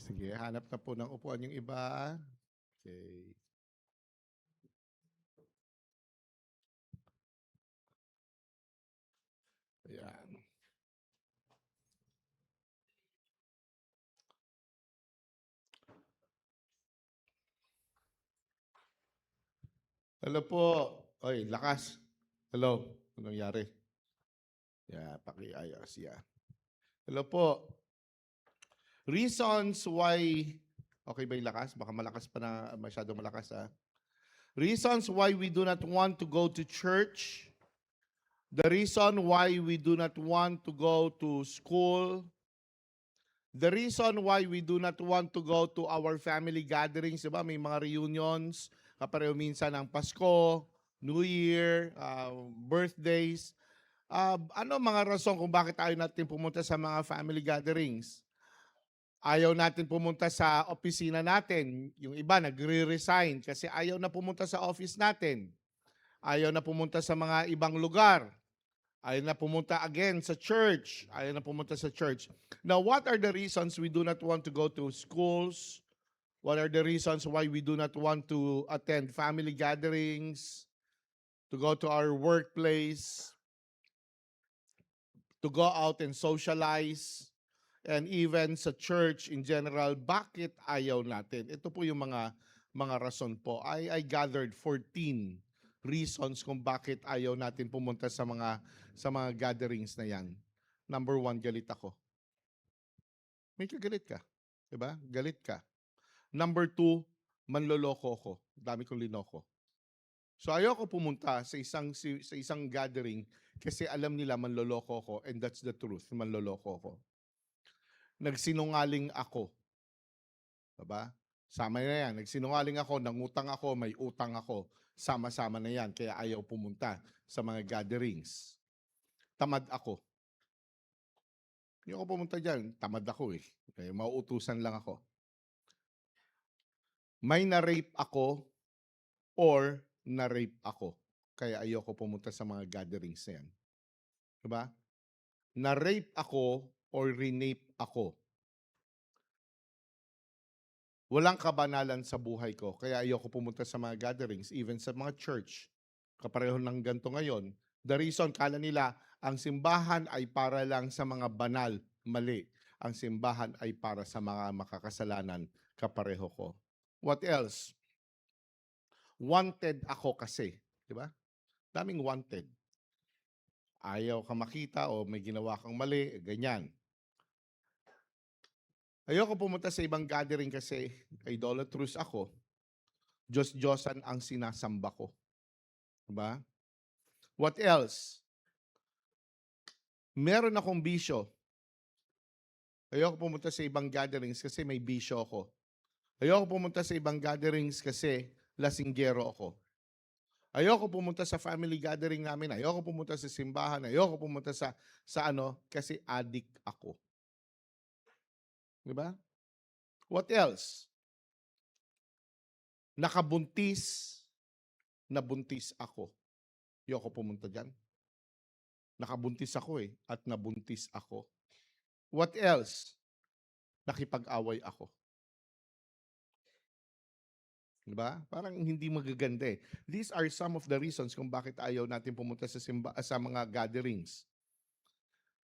Sige, hanap na po ng upuan yung iba. Okay. Ayan. Hello po. Oy, lakas. Hello. Anong nangyari? Yeah, pakiayos. Yeah. Hello po. Reasons why... Okay ba yung lakas? Baka malakas pa na, masyado malakas ha. Reasons why we do not want to go to church. The reason why we do not want to go to school. The reason why we do not want to go to our family gatherings, diba? May mga reunions, kapareho minsan ng Pasko, New Year, birthdays. Ano mga rason kung bakit ayaw natin pumunta sa mga family gatherings? Ayaw natin pumunta sa opisina natin. Yung iba nagre-resign kasi ayaw na pumunta sa office natin. Ayaw na pumunta sa mga ibang lugar. Ayaw na pumunta again sa church. Ayaw na pumunta sa church. Now, what are the reasons we do not want to go to schools? What are the reasons why we do not want to attend family gatherings? To go to our workplace? To go out and socialize? And even sa church in general, bakit ayaw natin? Ito po yung mga rason po. I gathered 14 reasons kung bakit ayaw natin pumunta sa mga gatherings na yan. Number 1, galit ako. May kagalit ka. Diba? Galit ka. Number 2, manloloko ako. Dami kong linoko. So ayoko pumunta sa isang gathering kasi alam nila manloloko ako, and that's the truth, manloloko ako. Nagsinungaling ako. Diba? Sama na yan. Nagsinungaling ako, nangutang ako, may utang ako. Sama-sama na yan. Kaya ayaw pumunta sa mga gatherings. Tamad ako. Hindi ako pumunta dyan. Tamad ako eh. Kaya mauutusan lang ako. May na-rape ako or na-rape ako. Kaya ayoko pumunta sa mga gatherings na yan. Diba? Na-rape ako or rinape ako. Walang kabanalan sa buhay ko. Kaya ayoko pumunta sa mga gatherings, even sa mga church. Kapareho ng ganito ngayon. The reason, kala nila, ang simbahan ay para lang sa mga banal. Mali. Ang simbahan ay para sa mga makakasalanan. Kapareho ko. What else? Wanted ako kasi. Diba? Daming wanted. Ayaw ka makita o may ginawa kang mali, ganyan. Ayoko pumunta sa ibang gathering kasi idolatrous ako. Diyos-Diyosan ang sinasamba ko. Diba? What else? Meron akong bisyo. Ayoko pumunta sa ibang gatherings kasi may bisyo ako. Ayoko pumunta sa ibang gatherings kasi lasinggero ako. Ayoko pumunta sa family gathering namin. Ayoko pumunta sa simbahan. Ayoko pumunta sa kasi addict ako. Diba? What else? Nakabuntis, nabuntis ako. Ayoko pumunta dyan. Nakabuntis ako eh, at nabuntis ako. What else? Nakipag-away ako. Diba? Parang hindi magaganda eh. These are some of the reasons kung bakit ayaw natin pumunta sa mga gatherings.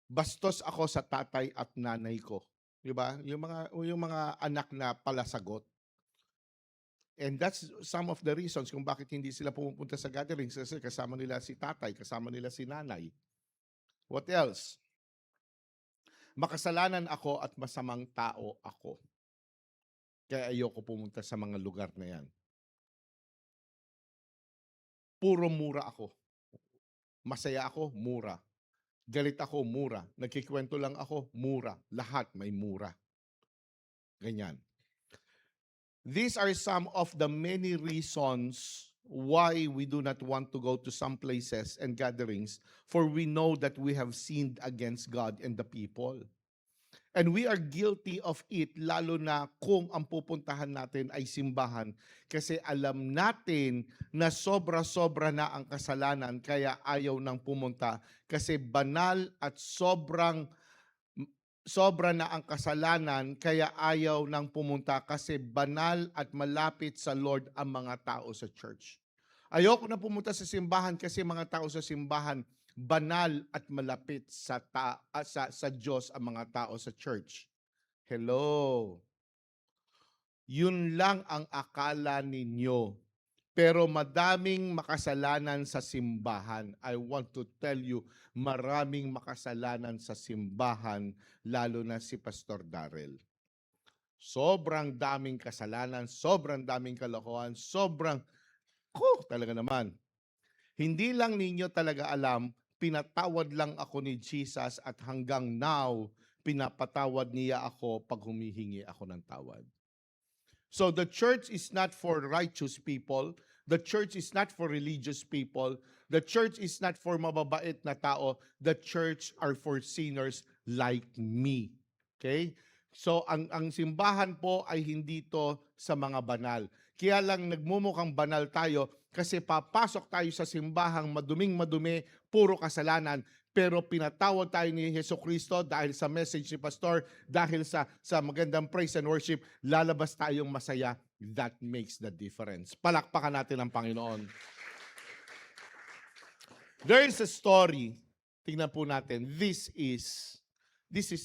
Bastos ako sa tatay at nanay ko. Diba? Yung mga anak na palasagot. And that's some of the reasons kung bakit hindi sila pumupunta sa gatherings kasi kasama nila si tatay, kasama nila si nanay. What else? Makasalanan ako at masamang tao ako. Kaya ayoko pumunta sa mga lugar na yan. Puro mura ako. Masaya ako, mura. Galit ako, mura. Nagkikwento lang ako, mura. Lahat may mura. Ganyan. These are some of the many reasons why we do not want to go to some places and gatherings, for we know that we have sinned against God and the people. And we are guilty of it, lalo na kung ang pupuntahan natin ay simbahan. Kasi alam natin na sobra-sobra na ang kasalanan, kaya ayaw nang pumunta. Kasi banal at sobrang sobra na ang kasalanan kaya ayaw nang pumunta kasi banal at malapit sa Lord ang mga tao sa church. Ayoko na pumunta sa simbahan kasi mga tao sa simbahan banal at malapit sa Diyos ang mga tao sa church. Hello. Yun lang ang akala ninyo. Pero madaming makasalanan sa simbahan. I want to tell you, maraming makasalanan sa simbahan, lalo na si Pastor Darrell. Sobrang daming kasalanan, sobrang daming kalokohan, talaga naman. Hindi lang ninyo talaga alam, pinatawad lang ako ni Jesus at hanggang now, pinapatawad niya ako pag humihingi ako ng tawad. So the church is not for righteous people. The church is not for religious people. The church is not for mababait na tao. The church are for sinners like me. Okay? So ang simbahan po ay hindi to sa mga banal. Kaya lang nagmumukhang banal tayo kasi papasok tayo sa simbahang maduming-madumi, puro kasalanan, pero pinatawad tayo ni Jesucristo dahil sa message ni Pastor, dahil sa magandang praise and worship, lalabas tayong masaya. That makes the difference. Palakpakan natin ang Panginoon. There is a story. Tingnan po natin. This is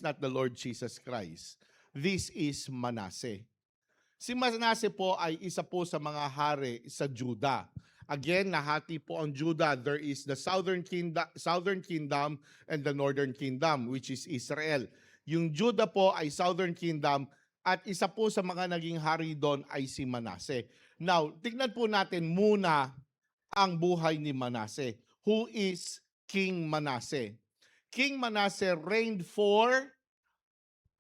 not the Lord Jesus Christ. This is Manasseh. Si Manasseh po ay isa po sa mga hari sa Judah. Again, nahati po ang Judah. There is the southern kingdom and the northern kingdom, which is Israel. Yung Judah po ay southern kingdom at isa po sa mga naging hari doon ay si Manasseh. Now, tignan po natin muna ang buhay ni Manasseh. Who is King Manasseh? King Manasseh reigned for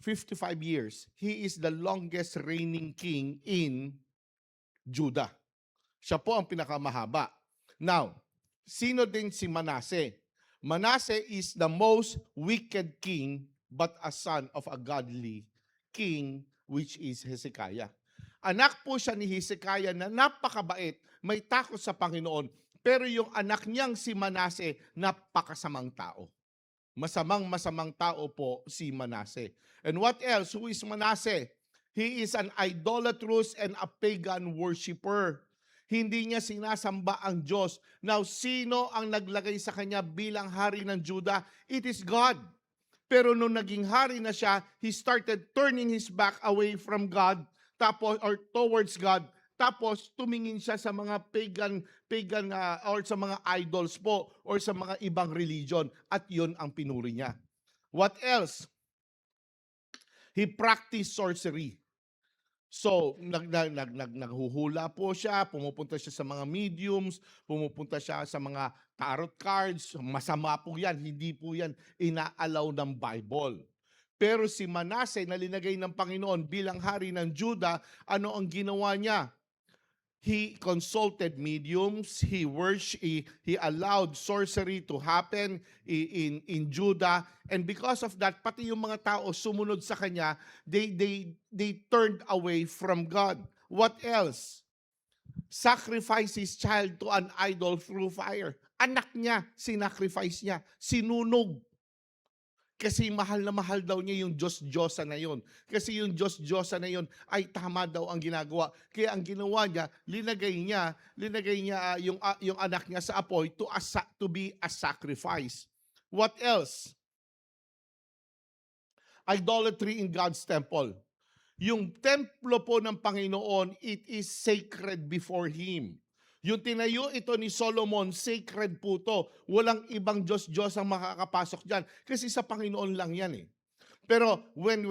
55 years. He is the longest reigning king in Judah. Siya po ang pinakamahaba. Now, sino din si Manasseh? Manasseh is the most wicked king but a son of a godly king, which is Hezekiah. Anak po siya ni Hezekiah na napakabait, may takot sa Panginoon, pero yung anak niyang si Manasseh, napakasamang tao. Masamang tao po si Manasseh. And what else? Who is Manasseh? He is an idolatrous and a pagan worshiper. Hindi niya sinasamba ang Diyos. Now, sino ang naglagay sa kanya bilang hari ng Judah? It is God. Pero nung naging hari na siya, he started turning his back away from God, towards God. Tapos tumingin siya sa mga pagan or sa mga idols po or sa mga ibang religion, at yun ang pinuri niya. What else? He practiced sorcery. So, naghuhula po siya, pumupunta siya sa mga mediums, pumupunta siya sa mga tarot cards. Masama po yan, hindi po yan inaalaw ng Bible. Pero si Manasseh na linagay ng Panginoon bilang hari ng Judah, ano ang ginawa niya? He consulted mediums, he allowed sorcery to happen in Judah, and because of that, pati yung mga tao sumunod sa kanya, they turned away from God. What else? Sacrifice his child to an idol through fire. Anak niya, sinacrifice niya, sinunog. Kasi mahal na mahal daw niya yung Diyos-Diyosa na yun. Kasi yung Diyos-Diyosa na yun ay tama daw ang ginagawa. Kaya ang ginawa niya, linagay niya yung anak niya sa apoy to be a sacrifice. What else? Idolatry in God's temple. Yung templo po ng Panginoon, it is sacred before Him. Yung tinayo ito ni Solomon, sacred po to. Walang ibang Diyos-Diyos ang makakapasok dyan. Kasi sa Panginoon lang yan eh. Pero when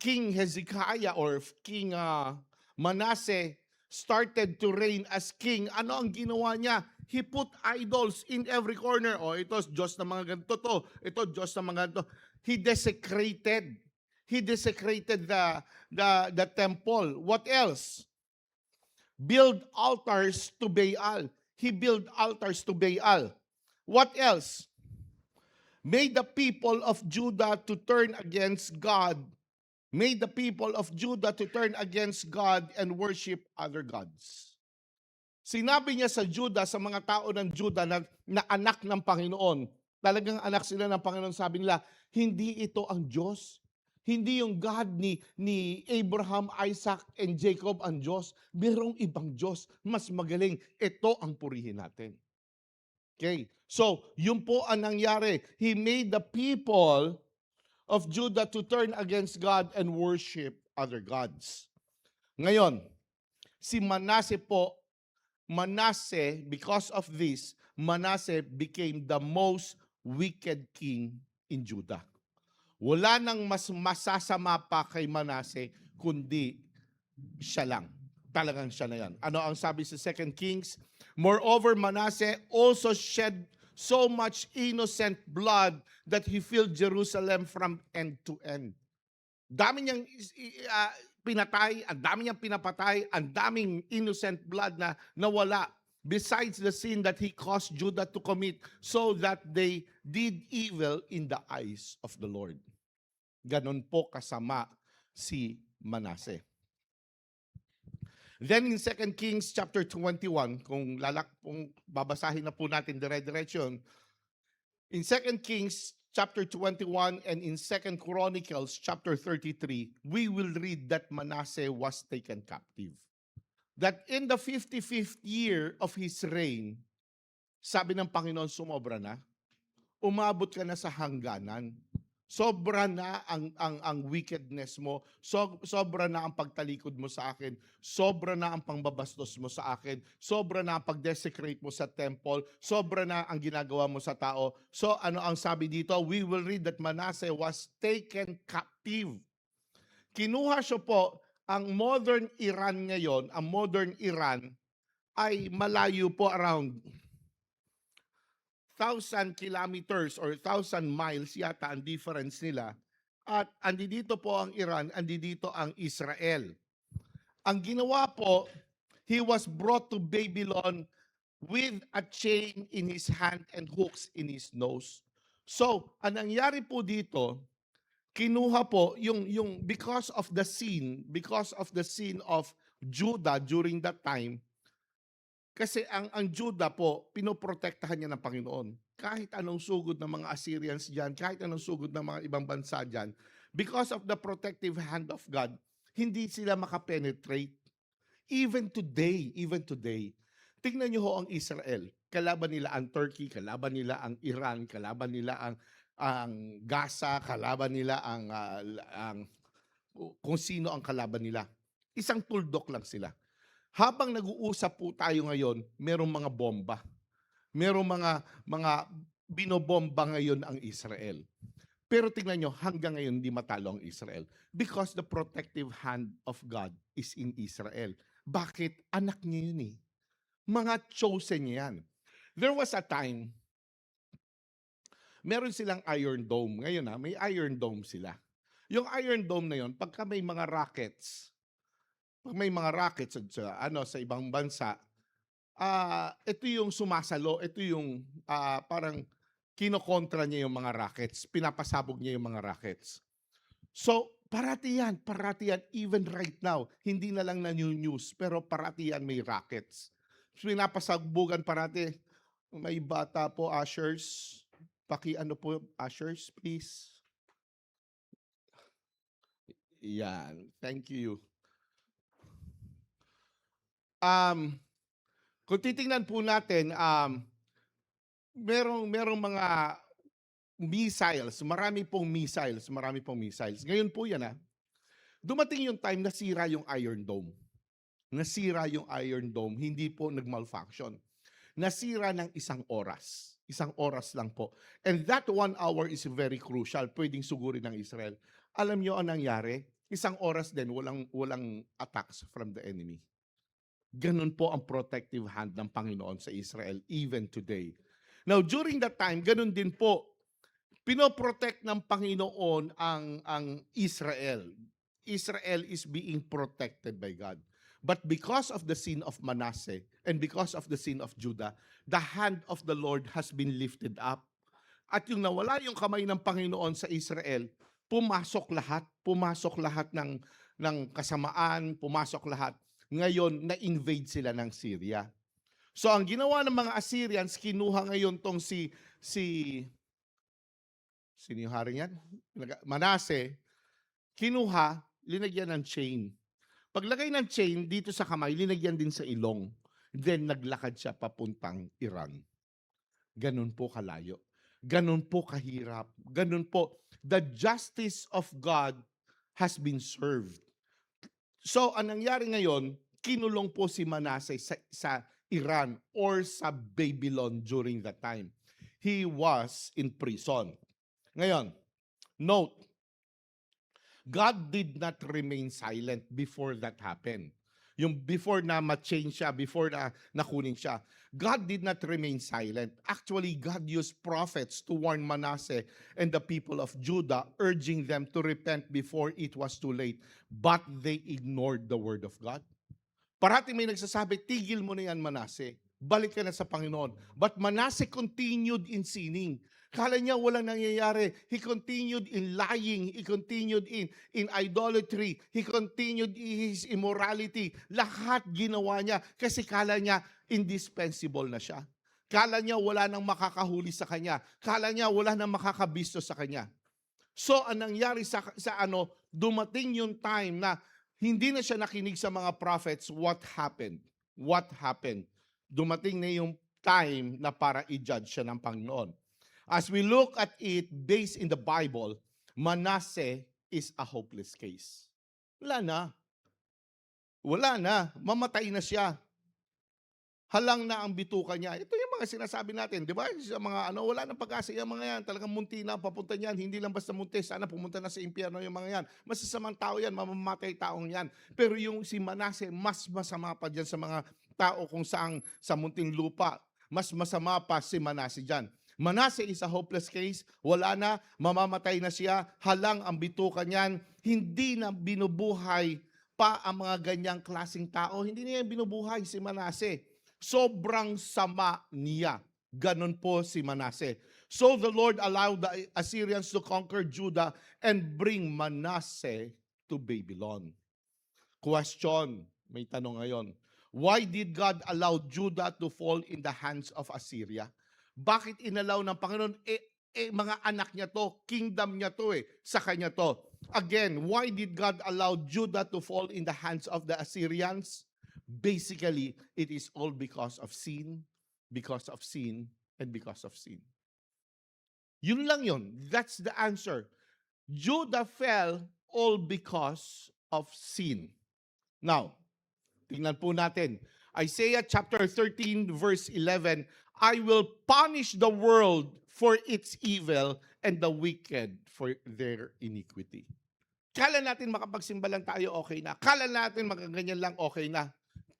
King Hezekiah or King Manasseh started to reign as king, ano ang ginawa niya? He put idols in every corner. O ito, Diyos na mga ganito to. Ito, Diyos na mga ganito. He desecrated the temple. What else? Build altars to Baal. He built altars to Baal. What else? Made the people of Judah to turn against God. Made the people of Judah to turn against God and worship other gods. Sinabi niya sa Judah, sa mga tao ng Judah na anak ng Panginoon, talagang anak sila ng Panginoon, sabi nila, hindi ito ang Diyos. Hindi yung God ni Abraham, Isaac, and Jacob ang Diyos. Merong ibang Diyos, mas magaling. Ito ang purihin natin. Okay, so yun po ang nangyari. He made the people of Judah to turn against God and worship other gods. Ngayon, si Manasseh po, because of this, Manasseh became the most wicked king in Judah. Wala nang mas masasama pa kay Manasseh, kundi siya lang. Talagang siya na yan. Ano ang sabi sa 2 Kings? Moreover, Manasseh also shed so much innocent blood that he filled Jerusalem from end to end. Dami niyang pinatay, ang dami niyang pinapatay, ang daming innocent blood na nawala. Besides the sin that he caused Judah to commit, so that they did evil in the eyes of the Lord. Ganon po kasama si Manasseh. Then in 2 Kings chapter 21, kung babasahin na po natin dire-diretso, in 2 Kings chapter 21 and in 2 Chronicles chapter 33, we will read that Manasseh was taken captive. That in the 55th year of his reign, sabi ng Panginoon, sumobra na. Umabot ka na sa hangganan. Sobra na ang wickedness mo. Sobra na ang pagtalikod mo sa akin. Sobra na ang pangbabastos mo sa akin. Sobra na ang pag-desecrate mo sa temple. Sobra na ang ginagawa mo sa tao. So ano ang sabi dito? We will read that Manasseh was taken captive. Kinuha siya po, ang modern Iran ngayon, ang modern Iran ay malayo po around 1,000 kilometers or 1,000 miles yata ang difference nila. At andito po ang Iran, andito ang Israel. Ang ginawa po, he was brought to Babylon with a chain in his hand and hooks in his nose. So, ang nangyari po dito, kinuha po yung because of the sin of Judah during that time. Kasi ang Judah po, pinoprotektahan niya ng Panginoon. Kahit anong sugod ng mga Assyrians diyan, kahit anong sugod ng mga ibang bansa diyan, because of the protective hand of God, hindi sila makapenetrate. Even today, tingnan niyo ho ang Israel. Kalaban nila ang Turkey, kalaban nila ang Iran, kalaban nila ang Gaza, kalaban nila ang kung sino ang kalaban nila. Isang tuldok lang sila. Habang nag-uusap po tayo ngayon, merong mga bomba. Merong mga binobomba ngayon ang Israel. Pero tingnan nyo, hanggang ngayon hindi matalo ang Israel. Because the protective hand of God is in Israel. Bakit? Anak niya yun eh. Mga chosen niya yan. There was a time, meron silang Iron Dome. Ngayon may Iron Dome sila. Yung Iron Dome na yun, pagka may mga rockets, sa ibang bansa, ito yung sumasalo, ito yung parang kinokontra niya yung mga rockets, pinapasabog niya yung mga rockets. So, parati yan, even right now, hindi na lang na news, pero parati yan may rockets. So, pinapasabugan parati. May bata po, ushers. Ano po, ushers, please. Yan, thank you. Kung titingnan po natin, merong mga missiles, marami pong missiles. Ngayon po yan dumating yung time nasira yung Iron Dome. Hindi po nag-malfunction. Nasira ng 1 oras. 1 oras lang po. And that 1 hour is very crucial. Pwedeng sugurin ng Israel. Alam nyo ang nangyari? 1 oras din, walang attacks from the enemy. Ganun po ang protective hand ng Panginoon sa Israel even today. Now, during that time, ganun din po, pinoprotect ng Panginoon ang Israel. Israel is being protected by God. But because of the sin of Manasseh and because of the sin of Judah, the hand of the Lord has been lifted up. At yung nawala yung kamay ng Panginoon sa Israel, pumasok lahat ng kasamaan, pumasok lahat. Ngayon, na-invade sila ng Syria. So, ang ginawa ng mga Assyrians, kinuha ngayon tong sino yung hari niyan? Manasseh. Kinuha, linagyan ng chain. Paglagay ng chain dito sa kamay, linagyan din sa ilong. Then naglakad siya papuntang Iran. Ganun po kalayo. Ganun po kahirap. Ganun po. The justice of God has been served. So, ang nangyari ngayon, kinulong po si Manasseh sa Iran or sa Babylon during that time. He was in prison. Ngayon, note, God did not remain silent before that happened. Yung before na ma-change siya, before na nakunin siya, God did not remain silent. Actually, God used prophets to warn Manasseh and the people of Judah, urging them to repent before it was too late. But they ignored the word of God. Parati may nagsasabi, tigil mo na yan, Manasseh. Balik ka na sa Panginoon. But Manasseh continued in sinning. Kala niya walang nangyayari. He continued in lying. He continued in idolatry. He continued in his immorality. Lahat ginawa niya kasi kala niya indispensable na siya. Kala niya wala nang makakahuli sa kanya. Kala niya wala nang makakabisto sa kanya. So, ang nangyari sa dumating yung time na hindi na siya nakinig sa mga prophets. What happened? What happened? Dumating na yung time na para i-judge siya ng Panginoon. As we look at it based in the Bible, Manasseh is a hopeless case. Wala na. Wala na. Mamatay na siya. Halang na ang bituka niya. Ito yung mga sinasabi natin, di ba? Sa mga wala nang pag-asa yung mga yan. Talagang munti na papunta niyan. Hindi lang basta munti. Sana pumunta na sa impyerno yung mga yan. Masasamang tao yan. Mamamatay taong yan. Pero yung si Manasseh, mas masama pa dyan sa mga tao kung saan sa munting lupa. Mas masama pa si Manasseh dyan. Manasseh is a hopeless case. Wala na. Mamamatay na siya. Halang ang bituka niyan. Hindi na binubuhay pa ang mga ganyang klaseng tao. Hindi niya binubuhay si Manasseh. Sobrang sama niya. Ganon po si Manasseh. So the Lord allowed the Assyrians to conquer Judah and bring Manasseh to Babylon. Question, may tanong ngayon. Why did God allow Judah to fall in the hands of Assyria? Bakit inalaw ng Panginoon? Mga anak niya to, kingdom niya to sa kanya to. Again, why did God allow Judah to fall in the hands of the Assyrians? Basically, it is all because of sin, and because of sin. Yun lang yun. That's the answer. Judah fell all because of sin. Now, tingnan po natin. Isaiah chapter 13 verse 11, I will punish the world for its evil and the wicked for their iniquity. Kala natin makapagsimba lang tayo, okay na. Kala natin magaganyan lang, okay na.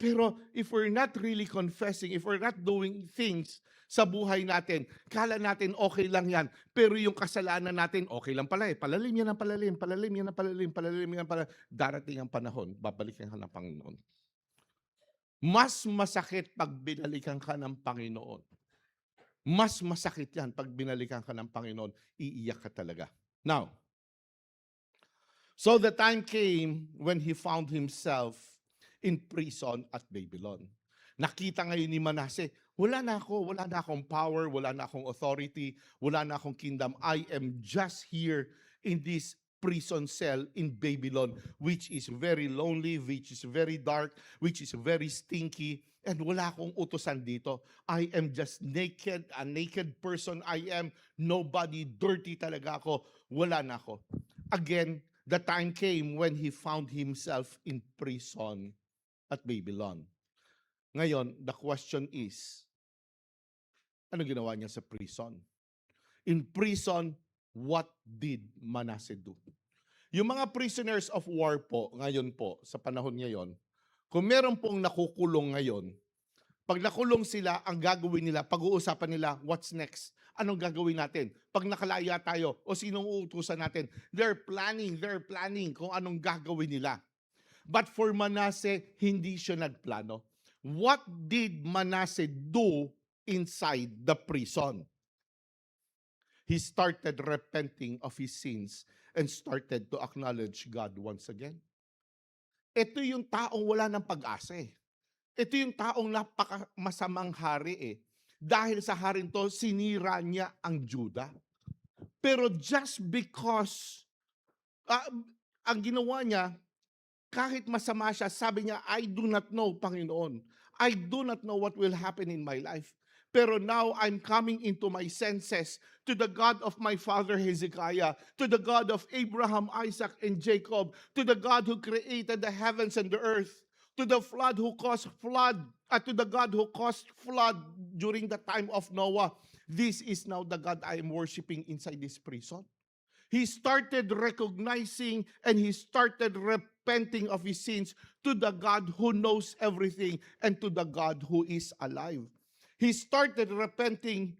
Pero if we're not really confessing, if we're not doing things sa buhay natin, kala natin okay lang yan. Pero yung kasalanan natin, okay lang pala Palalim yan ang palalim, palalim yan ang palalim, palalim yan ang palalim. Darating ang panahon, babalikan ka ng Panginoon. Mas masakit pag binalikan ka ng Panginoon. Mas masakit yan pag binalikan ka ng Panginoon. Iiyak ka talaga. Now, so the time came when he found himself in prison at Babylon. Nakita ngayon ni Manasseh, wala na akong power, wala na akong authority, wala na akong kingdom. I am just here in this prison cell in Babylon, which is very lonely, which is very dark, which is very stinky, and wala akong utusan dito. I am just naked, a naked person. I am nobody, dirty talaga ako. Wala na ako. Again, the time came when he found himself in prison at Babylon. Ngayon, the question is, ano ginawa niya sa prison? In prison, what did Manasseh do? Yung mga prisoners of war po, ngayon po, sa panahon ngayon, kung meron pong nakukulong ngayon, pag nakulong sila, ang gagawin nila, pag-uusapan nila, what's next? Anong gagawin natin? Pag nakalaya tayo, o sinong uutusan natin? They're planning kung anong gagawin nila. But for Manasseh, hindi siya nagplano. What did Manasseh do inside the prison? He started repenting of his sins and started to acknowledge God once again. Ito yung taong wala ng pag-asa Ito yung taong napakamasamang hari Dahil sa haring to, sinira niya ang Judah. Pero just because ang ginawa niya, kahit masama siya, sabi niya, I do not know, Panginoon. I do not know what will happen in my life. Pero now I'm coming into my senses to the God of my father Hezekiah, to the God of Abraham, Isaac, and Jacob, to the God who created the heavens and the earth, to the flood who caused flood, to the God who caused flood during the time of Noah. This is now the God I am worshiping inside this prison. He started recognizing and he started repenting of his sins to the God who knows everything and to the God who is alive. He started repenting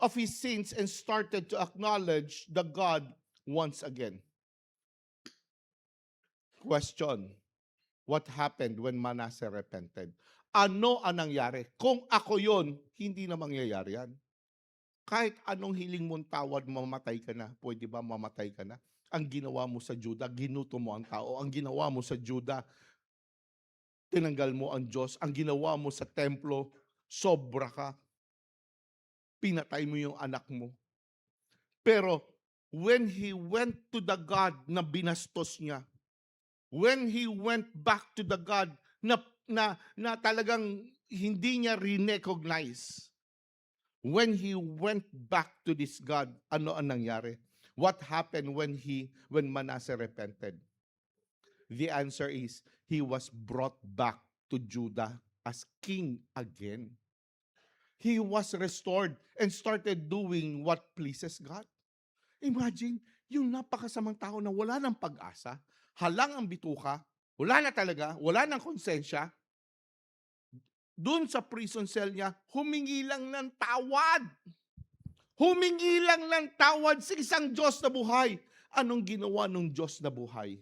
of his sins and started to acknowledge the God once again. Question, what happened when Manasseh repented? Ano ang nangyari? Kung ako yon, hindi na mangyayari yan. Kahit anong hiling mong tawad, mamatay ka na. Pwede ba mamatay ka na? Ang ginawa mo sa Juda, ginuto mo ang tao. Ang ginawa mo sa Juda, tinanggal mo ang Diyos. Ang ginawa mo sa templo, sobra ka. Pinatay mo yung anak mo. Pero when he went to the God na binastos niya, when he went back to the God na talagang hindi niya recognize, when he went back to this God, ano ang nangyari? What happened when Manasseh repented? The answer is, he was brought back to Judah as king again. He was restored and started doing what pleases God. Imagine, yung napakasamang tao na wala ng pag-asa, halang ang bituka, wala na talaga, wala ng konsensya, doon sa prison cell niya, humingi lang ng tawad. Humingi lang ng tawad sa isang Diyos na buhay. Anong ginawa ng Diyos na buhay?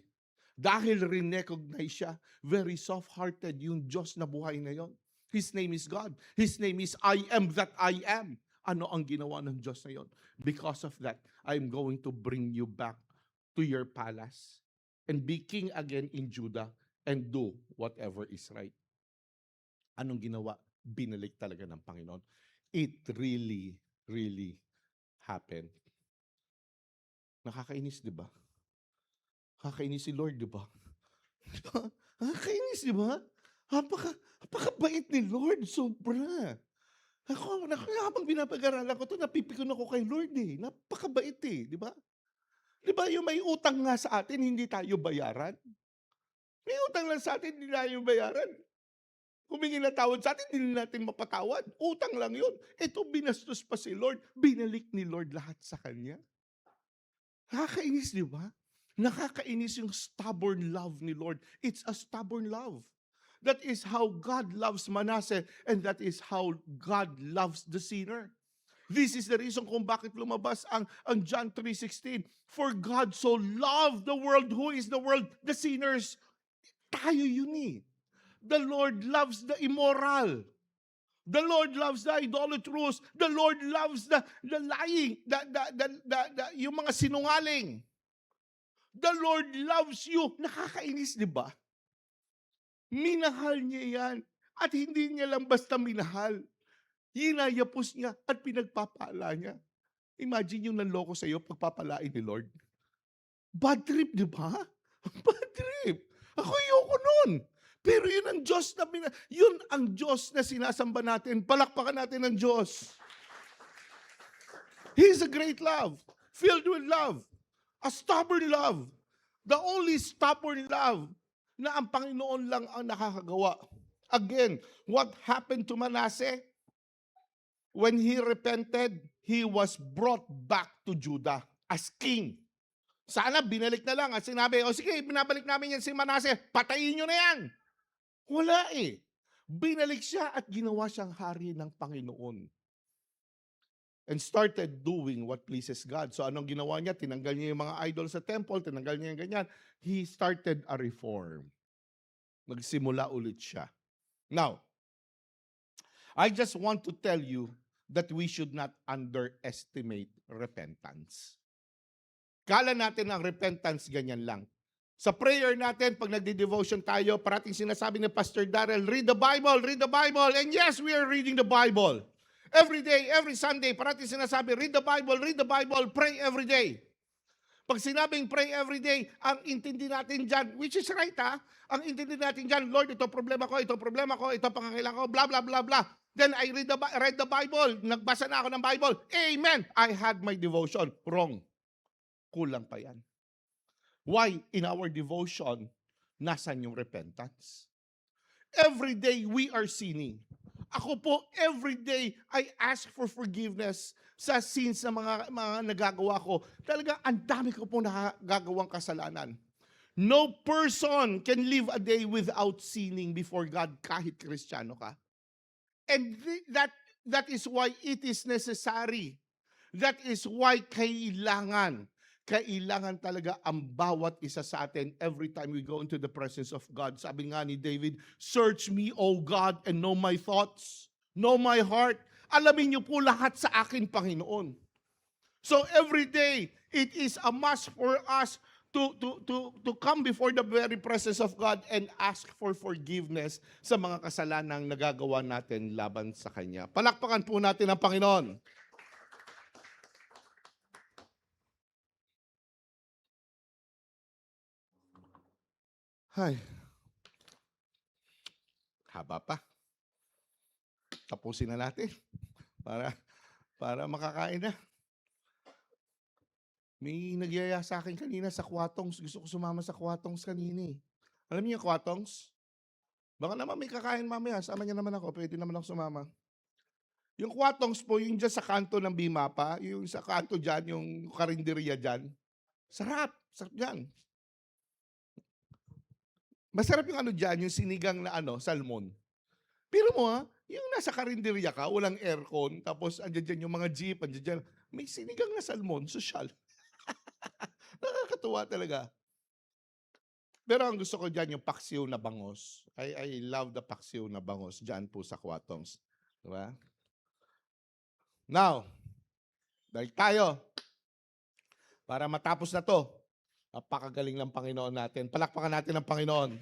Dahil recognize siya, very soft-hearted yung Diyos na buhay na yon. His name is God. His name is I am that I am. Ano ang ginawa ng Diyos na yon? Because of that, I'm going to bring you back to your palace and be king again in Judah and do whatever is right. Anong ginawa? Binalik talaga ng Panginoon. It really, really happened. Nakakainis, di ba? Nakakainis si Lord, di ba? Nakakainis, di ba? Napakabait ni Lord, sobra. Ako, habang binapag-aralan ko ito, napipikon ako kay Lord eh. Napakabait eh, di ba? Di ba yung may utang nga sa atin, hindi tayo bayaran? May utang lang sa atin, hindi tayo bayaran. Humingi na tawad sa atin, hindi natin mapatawad. Utang lang yun. Ito, binastos pa si Lord. Binalik ni Lord lahat sa kanya. Nakakainis, di ba? Nakakainis yung stubborn love ni Lord. It's a stubborn love. That is how God loves Manasseh, and that is how God loves the sinner. This is the reason kung bakit lumabas ang John 3:16. For God so loved the world. Who is the world? The sinners. Tayo yun eh. The Lord loves the immoral. The Lord loves the idolatrous. The Lord loves the lying, yung mga sinungaling. The Lord loves you. Nakakainis, di ba? Minahal niya yan. At hindi niya lang basta minahal. Hinayapos niya at pinagpapala niya. Imagine yung nanloko sa iyo pagpapalain ni Lord. Bad trip, di ba? Bad trip. Ako ayoko nun. Pero yun ang Diyos na yun ang Diyos na sinasamba natin. Palakpakan natin ang Diyos. He is a great love, filled with love, a stubborn love. The only stubborn love na ang Panginoon lang ang nakakagawa. Again, what happened to Manasseh? When he repented, he was brought back to Judah as king. Sana binalik na lang at sinabi, sige, binabalik namin yan si Manasseh, patayin nyo na yan. Wala eh. Binalik siya at ginawa siyang hari ng Panginoon. And started doing what pleases God. So anong ginawa niya? Tinanggal niya yung mga idol sa temple, tinanggal niya yung ganyan. He started a reform. Nagsimula ulit siya. Now, I just want to tell you that we should not underestimate repentance. Kala natin ang repentance ganyan lang. Sa prayer natin, pag nagdi-devotion tayo, parating sinasabi ni Pastor Darrell, read the Bible, read the Bible. And yes, we are reading the Bible. Every day, every Sunday, parating sinasabi, read the Bible, pray every day. Pag sinabing pray every day, ang intindi natin dyan, which is right ang intindi natin dyan, Lord, ito problema ko, ito pangangailangan ko, blah, blah, blah, blah. Then I read the Bible, nagbasa na ako ng Bible, amen, I had my devotion. Wrong. Kulang pa yan. Why? In our devotion, nasan yung repentance? Every day we are sinning. Ako po, every day, I ask for forgiveness sa sins na mga nagagawa ko. Talaga, ang dami ko po nagagawang kasalanan. No person can live a day without sinning before God kahit Kristiyano ka. And that is why it is necessary. That is why kailangan talaga ang bawat isa sa atin every time we go into the presence of God. Sabi nga ni David, search me, O God, and know my thoughts, know my heart. Alamin niyo po lahat sa akin, Panginoon. So every day, it is a must for us to come before the very presence of God and ask for forgiveness sa mga kasalanang nagagawa natin laban sa Kanya. Palakpakan po natin ang Panginoon. Hay. Haba pa. Tapusin na natin para makakain na. May nagyaya sa akin kanina sa Kwatongs. Gusto ko sumama sa Kwatongs kanina eh. Alam niyo yung Kwatongs? Baka naman may kakain mamaya. Sama niya naman ako. Pwede naman ako sumama. Yung Kwatongs po, yung dyan sa kanto ng Bimapa, yung sa kanto dyan, yung karinderya dyan. Sarap. Sarap dyan. Masarap yung ano dyan, yung sinigang na salmon. Pero mo yung nasa karinderya ka, walang aircon, tapos andyan dyan yung mga jeep, andyan dyan, may sinigang na salmon, social. Nakakatuwa talaga. Pero ang gusto ko dyan yung paksiw na bangos. I love the paksiw na bangos dyan po sa Kwatongs. Diba? Now, dahil tayo, para matapos na to, napakagaling ng Panginoon natin. Palakpakan natin ang Panginoon.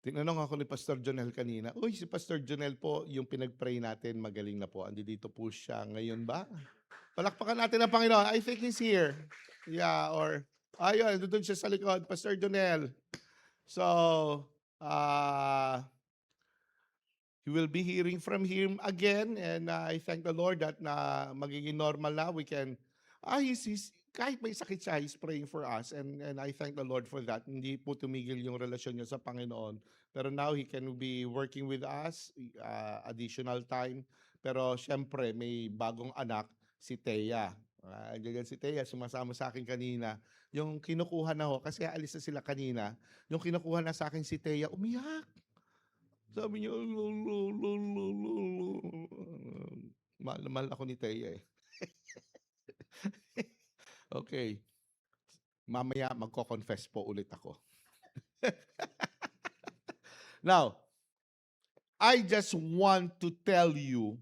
Tinanong ako ni Pastor Jonel kanina, uy, si Pastor Jonel po, yung pinag-pray natin, magaling na po. Andi dito po siya ngayon ba? Palakpakan natin ang Panginoon. I think he's here. Yeah, or, ayun, doon siya sa likod, Pastor Jonel. So, you will be hearing from him again, and I thank the Lord that na magiging normal na. We can, kahit may sakit siya, he's praying for us, and I thank the Lord for that. Hindi po tumigil yung relasyon niya sa Panginoon. Pero now, he can be working with us, additional time. Pero syempre, may bagong anak, si Thea. Ganyan si Thea, sumasama sa akin kanina. Yung kinukuha na ho, kasi alis na sila kanina, yung kinukuha na sa akin si Thea, umiyak. Sabi niya, mahal ako ni Thea eh. Okay. Mamaya magko-confess po ulit ako. Now, I just want to tell you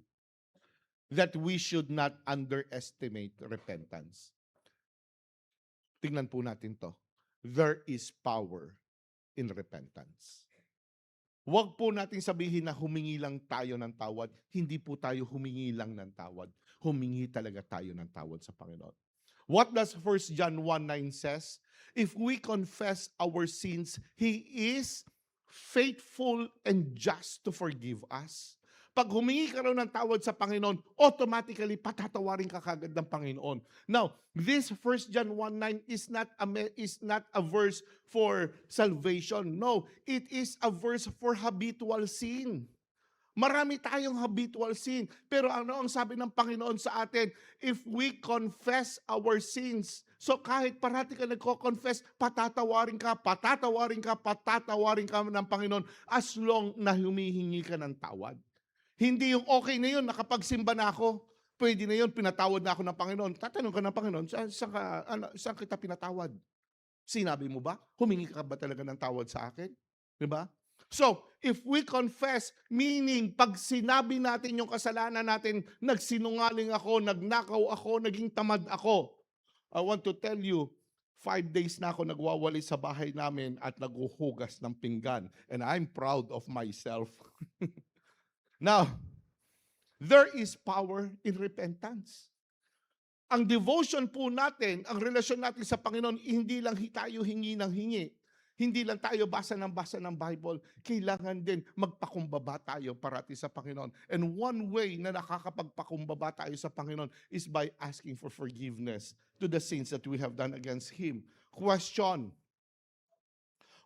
that we should not underestimate repentance. Tingnan po natin to. There is power in repentance. Huwag po natin sabihin na humingi lang tayo ng tawad. Hindi po tayo humingi lang ng tawad. Humingi talaga tayo ng tawad sa Panginoon. What does 1 John 1:9 says? If we confess our sins, He is faithful and just to forgive us. Pag humingi ka raw ng tawad sa Panginoon, automatically patatawarin ka kagad ng Panginoon. Now, this 1 John 1:9 is not a verse for salvation. No, it is a verse for habitual sin. Marami tayong habitual sin. Pero ano ang sabi ng Panginoon sa atin? If we confess our sins, so kahit parati ka nagko-confess, patatawarin ka ng Panginoon as long na humihingi ka ng tawad. Hindi yung okay na yun, nakapagsimba na ako, pwede na yun, pinatawad na ako ng Panginoon. Tatanong ka ng Panginoon, saan kita pinatawad? Sinabi mo ba? Humingi ka ba talaga ng tawad sa akin? Diba? So, if we confess, meaning pag sinabi natin yung kasalanan natin, nagsinungaling ako, nagnakaw ako, naging tamad ako, I want to tell you, 5 days na ako nagwawali sa bahay namin at naguhugas ng pinggan. And I'm proud of myself. Now, There is power in repentance. Ang devotion po natin, ang relasyon natin sa Panginoon, hindi lang tayo hingi ng hingi. Hindi lang tayo basa ng Bible. Kailangan din magpakumbaba tayo parati sa Panginoon. And one way na nakakapagpakumbaba tayo sa Panginoon is by asking for forgiveness to the sins that we have done against Him. Question: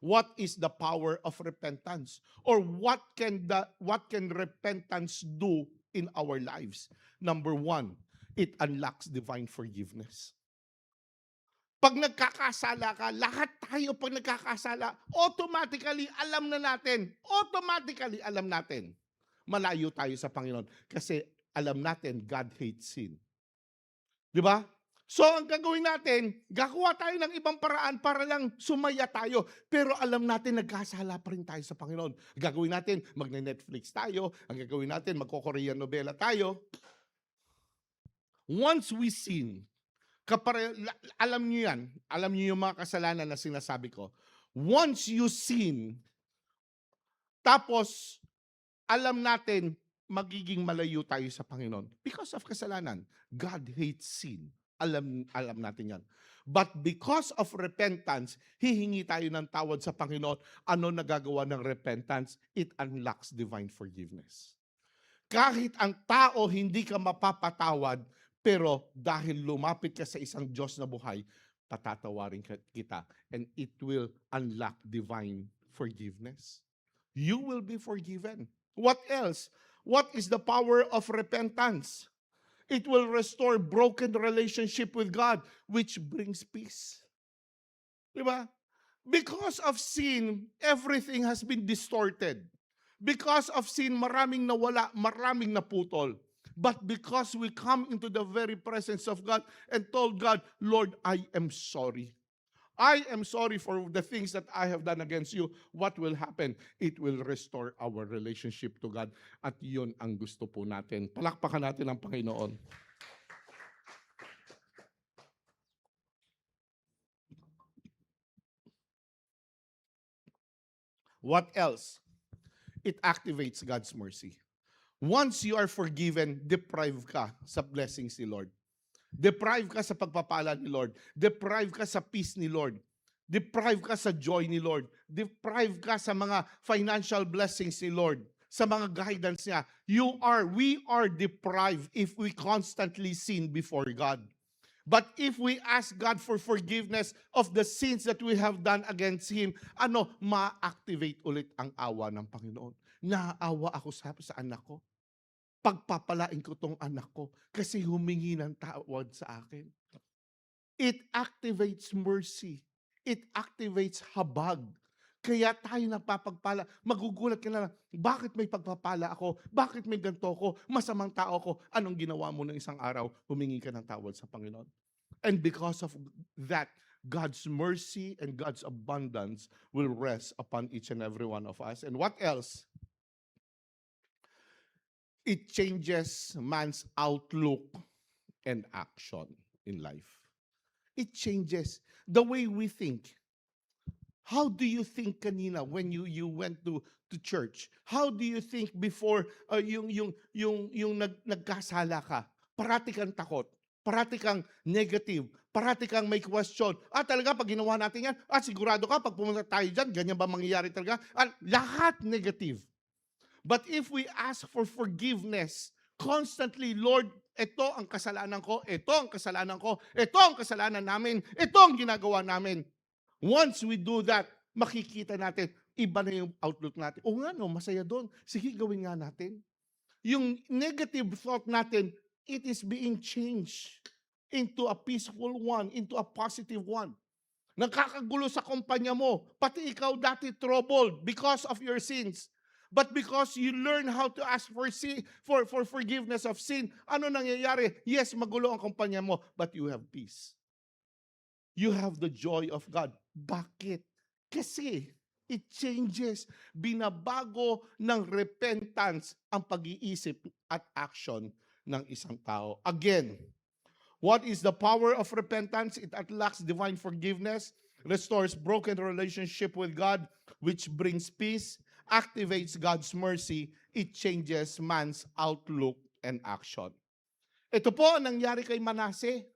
what is the power of repentance? Or what can repentance do in our lives? Number one, it unlocks divine forgiveness. Pag nagkakasala ka, lahat tayo pag nagkakasala, automatically alam natin, malayo tayo sa Panginoon. Kasi alam natin, God hates sin. Di ba? So, ang gagawin natin, gagawa tayo ng ibang paraan para lang sumaya tayo. Pero alam natin, nagkasala pa rin tayo sa Panginoon. Gagawin natin, magne-Netflix tayo. Ang gagawin natin, magko-Korean novela tayo. Once we sin, alam niyo yan, alam niyo yung mga kasalanan na sinasabi ko. Once you sin, tapos alam natin, magiging malayo tayo sa Panginoon. Because of kasalanan, God hates sin. Alam natin yan. But because of repentance, hihingi tayo ng tawad sa Panginoon. Ano nagagawa ng repentance? It unlocks divine forgiveness. Kahit ang tao hindi ka mapapatawad, pero dahil lumapit ka sa isang Diyos na buhay, patatawarin kita. And it will unlock divine forgiveness. You will be forgiven. What else? What is the power of repentance? It will restore broken relationship with God, which brings peace. Diba? Because of sin, everything has been distorted. Because of sin, maraming nawala, maraming naputol. But because we come into the very presence of God and told God, Lord, I am sorry. I am sorry for the things that I have done against you. What will happen? It will restore our relationship to God. At yun ang gusto po natin. Palakpakan natin ang Panginoon. What else? It activates God's mercy. Once you are forgiven, deprive ka sa blessings ni Lord. Deprive ka sa pagpapala ni Lord. Deprive ka sa peace ni Lord. Deprive ka sa joy ni Lord. Deprive ka sa mga financial blessings ni Lord. Sa mga guidance niya. We are deprived if we constantly sin before God. But if we ask God for forgiveness of the sins that we have done against Him, ma-activate ulit ang awa ng Panginoon. Naaawa ako sa anak ko. Pagpapalain ko tong anak ko kasi humingi ng tawad sa akin. It activates mercy. It activates habag. Kaya tayo nagpapagpala. Magugulat ka na lang, bakit may pagpapala ako? Bakit may ganito ako? Masamang tao ako. Anong ginawa mo ng isang araw? Humingi ka ng tawad sa Panginoon. And because of that, God's mercy and God's abundance will rest upon each and every one of us. And what else? It changes man's outlook and action in life. It changes the way we think. How do you think kanina when you went to church? How do you think before yung nagkasala ka? Parati kang takot. Parati kang negative. Parati kang may question. Talaga pag ginawa natin yan? Sigurado ka pag pumunta tayo dyan, ganyan ba mangyayari talaga? Lahat negative. But if we ask for forgiveness constantly, Lord, ito ang kasalanan ko, ito ang kasalanan ko, ito ang kasalanan namin, ito ang ginagawa namin. Once we do that, makikita natin, iba na yung outlook natin. O nga no, masaya doon. Sige, gawin nga natin. Yung negative thought natin, it is being changed into a peaceful one, into a positive one. Nagkakagulo sa kumpanya mo, pati ikaw dati troubled because of your sins. But because you learn how to ask for forgiveness of sin, ano nangyayari? Yes, magulo ang kumpanya mo, but you have peace. You have the joy of God. Bakit? Kasi it changes. Binabago ng repentance ang pag-iisip at action ng isang tao. Again, what is the power of repentance? It unlocks divine forgiveness, restores broken relationship with God, which brings peace, activates God's mercy, it changes man's outlook and action. Ito po ang nangyari kay Manase.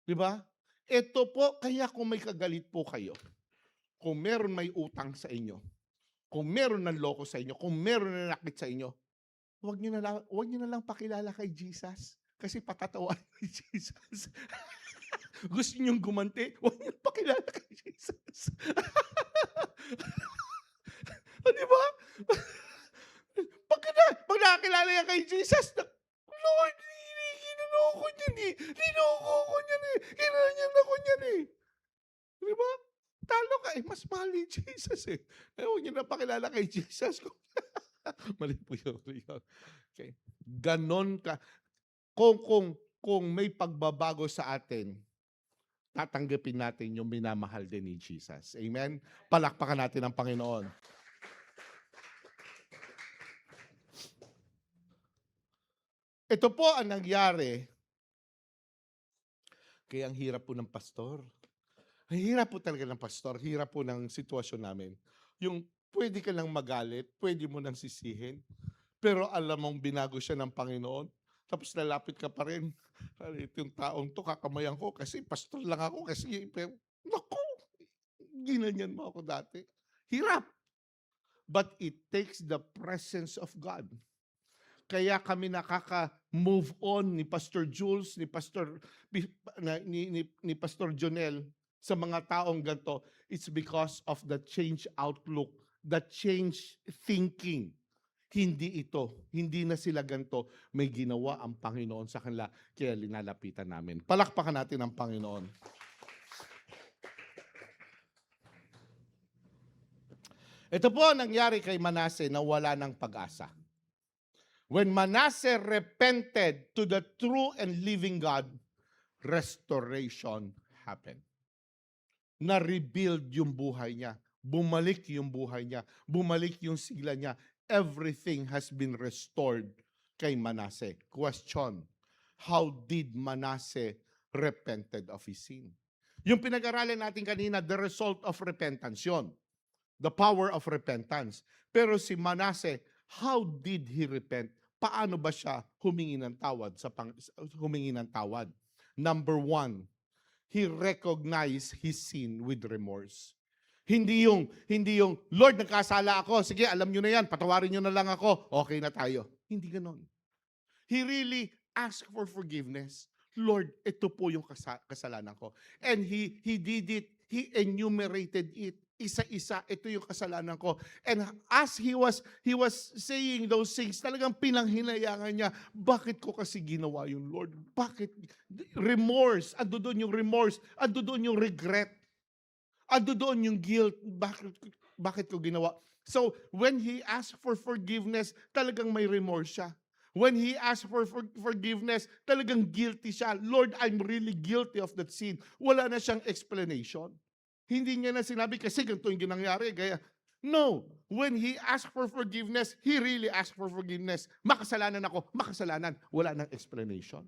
Di ba? Ito po, kaya kung may kagalit po kayo, kung meron may utang sa inyo, kung meron ng loko sa inyo, kung meron na nakit sa inyo, huwag niyo na lang pakilala kay Jesus. Kasi patatawain kay Jesus. Gusto niyong gumanti, huwag niyo pakilala kay Jesus. Di ba? Pag nakakilala yan kay Jesus, Lord, ginuloko niyan eh. Linoko ko niyan eh. Kinanyan ako niyan eh. Di ba? Talo ka eh. Mas mahal ni Jesus eh. Huwag niyo na pakilala kay Jesus. Mali po yun. Okay. Ganon ka. Kung may pagbabago sa atin, tatanggapin natin yung minamahal din ni Jesus. Amen? Palakpakan natin ang Panginoon. Ito po ang nangyari. Kaya ang hirap po ng pastor. Ang hirap po talaga ng pastor. Hirap po ng sitwasyon namin. Yung pwede ka lang magalit, pwede mo nang sisihin, pero alam mong binago siya ng Panginoon, tapos lalapit ka pa rin. Ito yung taong to, kakamayan ko kasi pastor lang ako kasi, naku, ginanyan mo ako dati. Hirap. But it takes the presence of God. Kaya kami nakaka-move on ni Pastor Jules, ni Pastor Jonel sa mga taong ganito. It's because of the change outlook, the change thinking. Hindi na sila ganito. May ginawa ang Panginoon sa kanila, kaya linalapitan namin. Palakpakan natin ang Panginoon. Ito po ang nangyari kay Manase na wala ng pag-asa. When Manasseh repented to the true and living God, restoration happened. Na-rebuild yung buhay niya. Bumalik yung buhay niya. Bumalik yung sigla niya. Everything has been restored kay Manasseh. Question, how did Manasseh repented of his sin? Yung pinag-aralan natin kanina, the result of repentance yun. The power of repentance. Pero si Manasseh, how did he repent? Paano ba siya humingi ng tawad? Number 1, he recognized his sin with remorse. Hindi yung, Lord, nagkasala ako. Sige, alam nyo na yan. Patawarin nyo na lang ako. Okay na tayo. Hindi ganon. He really asked for forgiveness. Lord, ito po yung kasalanan ko. And he did it. He enumerated it. Isa-isa, ito yung kasalanan ko. And as he was saying those things, talagang pinanghinayangan niya, bakit ko kasi ginawa yun, Lord? Bakit? Remorse. Ando doon yung remorse. Ando doon yung regret. Ando doon yung guilt. Bakit ko ginawa? So, when he asked for forgiveness, talagang may remorse siya. When he asked for forgiveness, talagang guilty siya. Lord, I'm really guilty of that sin. Wala na siyang explanation. Hindi niya na sinabi kasi ganito yung ginangyari. No. When he asked for forgiveness, he really asked for forgiveness. Makasalanan ako. Makasalanan. Wala nang explanation.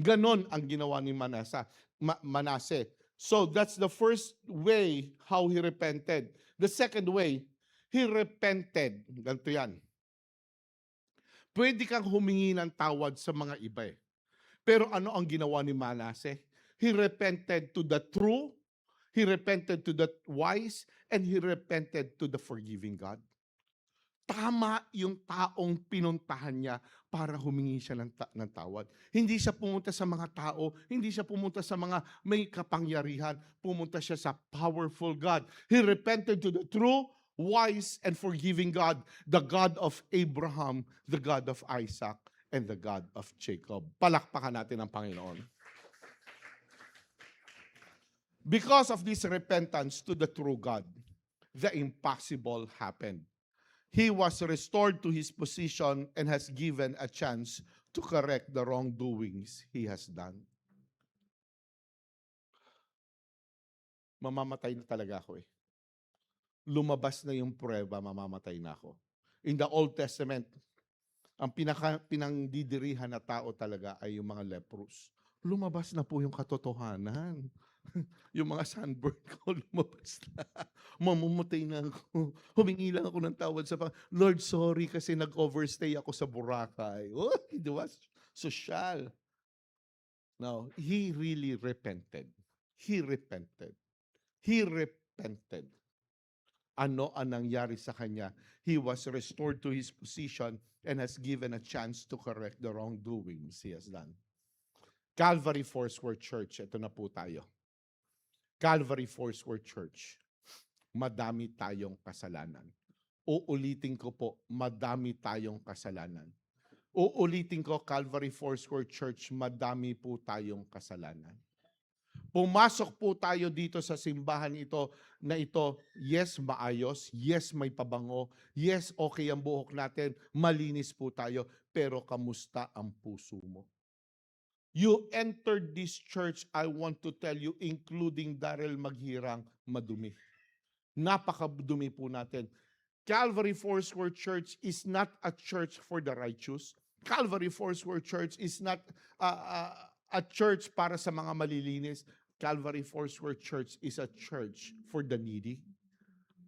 Ganon ang ginawa ni Manasseh. So that's the first way how he repented. The second way, he repented. Ganito yan. Pwede kang humingi ng tawad sa mga iba eh. Pero ano ang ginawa ni Manasseh? He repented to the true, he repented to the wise, and he repented to the forgiving God. Tama yung taong pinuntahan niya para humingi siya ng tawad. Hindi siya pumunta sa mga tao, hindi siya pumunta sa mga may kapangyarihan, pumunta siya sa powerful God. He repented to the true, wise, and forgiving God, the God of Abraham, the God of Isaac, and the God of Jacob. Palakpakan natin ang Panginoon. Because of this repentance to the true God, the impossible happened. He was restored to his position and has given a chance to correct the wrongdoings he has done. Mamamatay na talaga ako eh. Lumabas na yung prueba, mamamatay na ako. In the Old Testament, ang pinangdidirihan na tao talaga ay yung mga leprous. Lumabas na po yung katotohanan. Yung mga sunburn ko lumabas na. Mamumutay na ako. Humingi lang ako ng tawad sa Lord, sorry kasi nag-overstay ako sa Boracay. Oh, di ba? Social. Now, he really repented. He repented. He repented. Ano ang nangyari sa kanya? He was restored to his position and has given a chance to correct the wrongdoings he has done. Calvary Foursquare Church, ito na po tayo. Calvary Foursquare Church, madami tayong kasalanan. Uulitin ko po, madami tayong kasalanan. Uulitin ko, Calvary Foursquare Church, madami po tayong kasalanan. Pumasok po tayo dito sa simbahan ito, yes, maayos, yes, may pabango, yes, okay ang buhok natin, malinis po tayo, pero kamusta ang puso mo? You entered this church, I want to tell you, including Darrell Maghirang, madumi. Napakadumi po natin. Calvary Foursquare Church is not a church for the righteous. Calvary Foursquare Church is not a church para sa mga malilinis. Calvary Foursquare Church is a church for the needy,